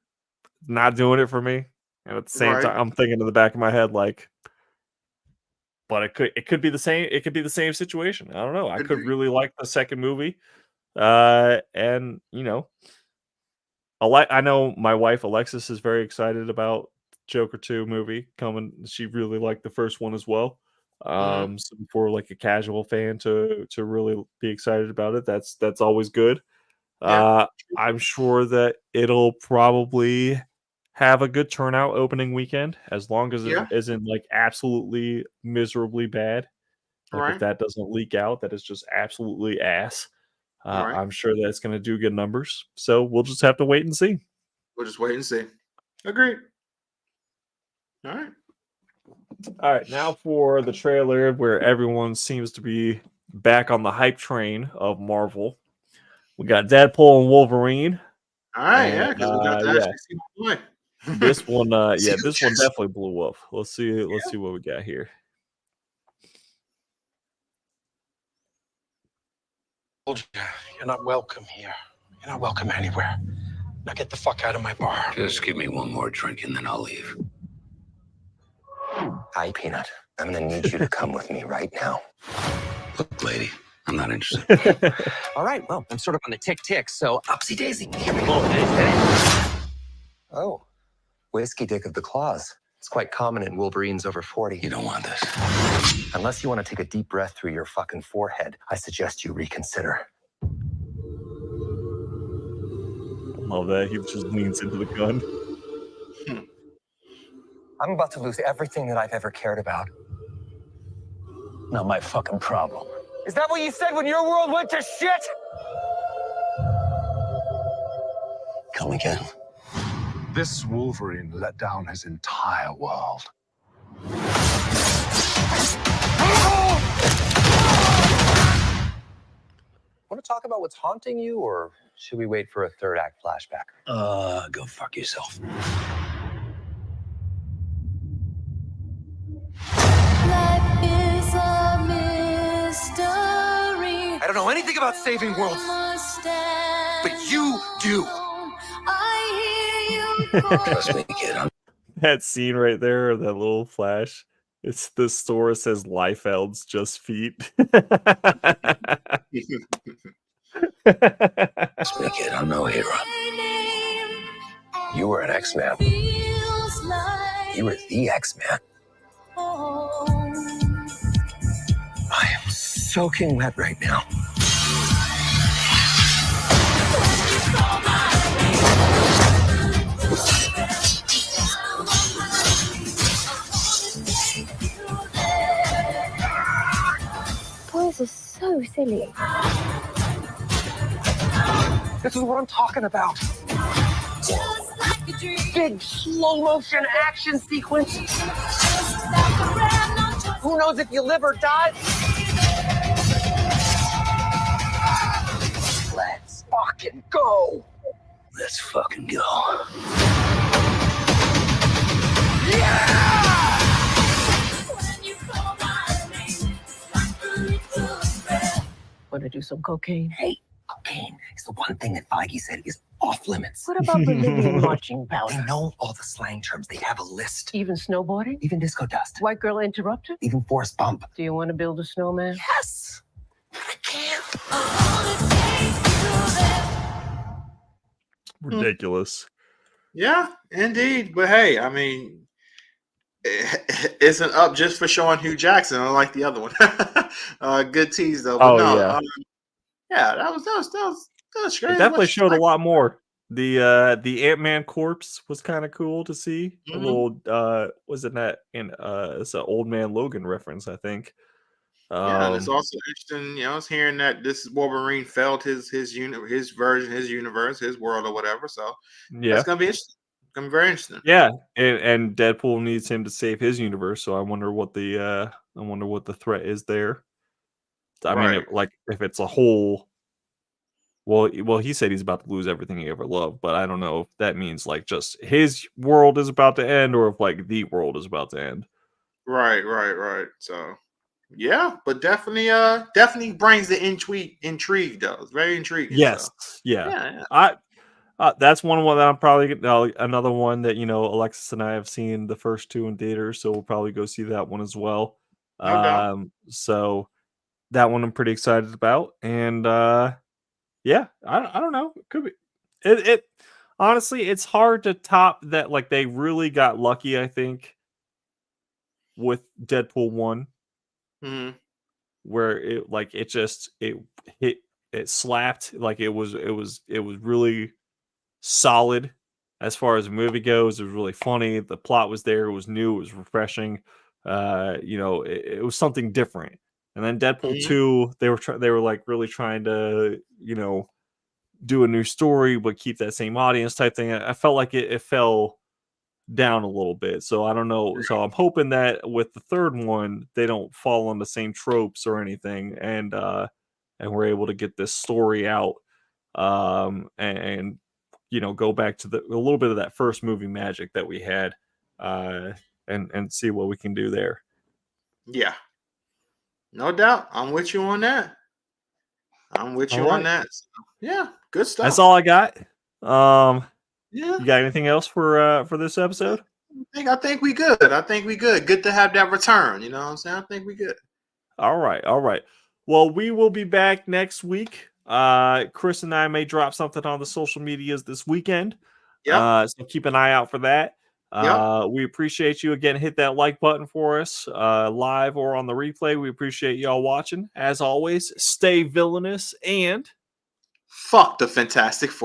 not doing it for me. And at the same Right. time, I'm thinking in the back of my head, like, but it could be the same. It could be the same situation. I don't know. I Could could be. really like the second movie. And I know my wife Alexis is very excited about Joker 2 movie coming. She really liked the first one as well. So for like a casual fan to really be excited about it, that's always good. Yeah. I'm sure that it'll probably have a good turnout opening weekend, as long as it Yeah. isn't like absolutely miserably bad. Like if Right. that doesn't leak out, that is just absolutely ass. Right. I'm sure that's going to do good numbers. So we'll just have to wait and see. We'll just wait and see. Agreed. All right. All right, now for the trailer where everyone seems to be back on the hype train of Marvel. We got Deadpool and Wolverine. All right. And, Yeah, because we got to actually see my boy. This one, See this who one cares. definitely blew up. Let's see what we got here. You're not welcome here. You're not welcome anywhere. Now get the fuck out of my bar. Just give me one more drink and then I'll leave. Hi, Peanut. I'm gonna need you to come with me right now. Look, lady, I'm not interested. All right, well, I'm sort of on the tick, so upsy daisy. Here we go. Oh, whiskey dick of the claws. It's quite common in Wolverines over 40. You don't want this. Unless you want to take a deep breath through your fucking forehead, I suggest you reconsider. Love that. He just leans into the gun. I'm about to lose everything that I've ever cared about. Not my fucking problem. Is that what you said when your world went to shit? Come again. This Wolverine let down his entire world. Want to talk about what's haunting you, or should we wait for a third act flashback? Go fuck yourself. Life is a mystery. I don't know anything about saving worlds, but you do. I hear you Trust me, kid. That scene right there, or that little flash, It's the store says Liefeld's just feet. Speak it, I'm no hero. You were an X-Man. You were the X-Man. I am soaking wet right now. Boys are so silly. This is what I'm talking about. Big slow motion action sequence. Who knows if you live or die? Let's fucking go. Let's fucking go. Want to do some cocaine? Hey, cocaine is the one thing that Feige said is off limits. What about Bolivian marching powder? They know all the slang terms. They have a list. Even snowboarding? Even disco dust. White girl interrupted? Even force bump. Do you want to build a snowman? Yes. I can't. Ridiculous. Yeah, indeed. But hey, I mean, it's an up just for showing Hugh Jackson, unlike the other one. Good tease though. But yeah, that was great. It definitely showed a lot more. The Ant-Man corpse was kind of cool to see. A little was it that in it's an Old Man Logan reference, I think. Yeah, and it's also interesting, it's hearing that this Wolverine felt his version, his universe, his world, or whatever. So yeah, it's gonna be interesting. It's gonna be very interesting. Yeah, and Deadpool needs him to save his universe. So I wonder what the threat is there. I mean, if it's a whole. Well, he said he's about to lose everything he ever loved, but I don't know if that means like just his world is about to end, or if like the world is about to end. Right. So. Yeah, but definitely brings the intrigue though. It's very intriguing. Yes, so. yeah. That's one that I'm probably another one that Alexis and I have seen the first two in theaters, so we'll probably go see that one as well. No doubt. So that one I'm pretty excited about, and yeah, I don't know, it could be it. Honestly, it's hard to top that. Like they really got lucky, I think, with Deadpool 1. Mm-hmm. Where it hit, it slapped, like it was really solid as far as the movie goes. It was really funny. The plot was there. It was new. It was refreshing. It was something different. And then Deadpool 2, they were like really trying to do a new story but keep that same audience type thing. I felt like it fell down a little bit, so I don't know. So I'm hoping that with the third one they don't fall on the same tropes or anything, and we're able to get this story out, and go back to a little bit of that first movie magic that we had, and see what we can do there. Yeah, no doubt. I'm with you on that. On that. So, yeah, good stuff. That's all I got. Yeah. You got anything else for this episode? I think we good. Good to have that return. You know what I'm saying? I think we good. All right. Well, we will be back next week. Chris and I may drop something on the social medias this weekend. Yeah. So keep an eye out for that. We appreciate you again. Hit that like button for us, live or on the replay. We appreciate y'all watching. As always, stay villainous and fuck the Fantastic Four.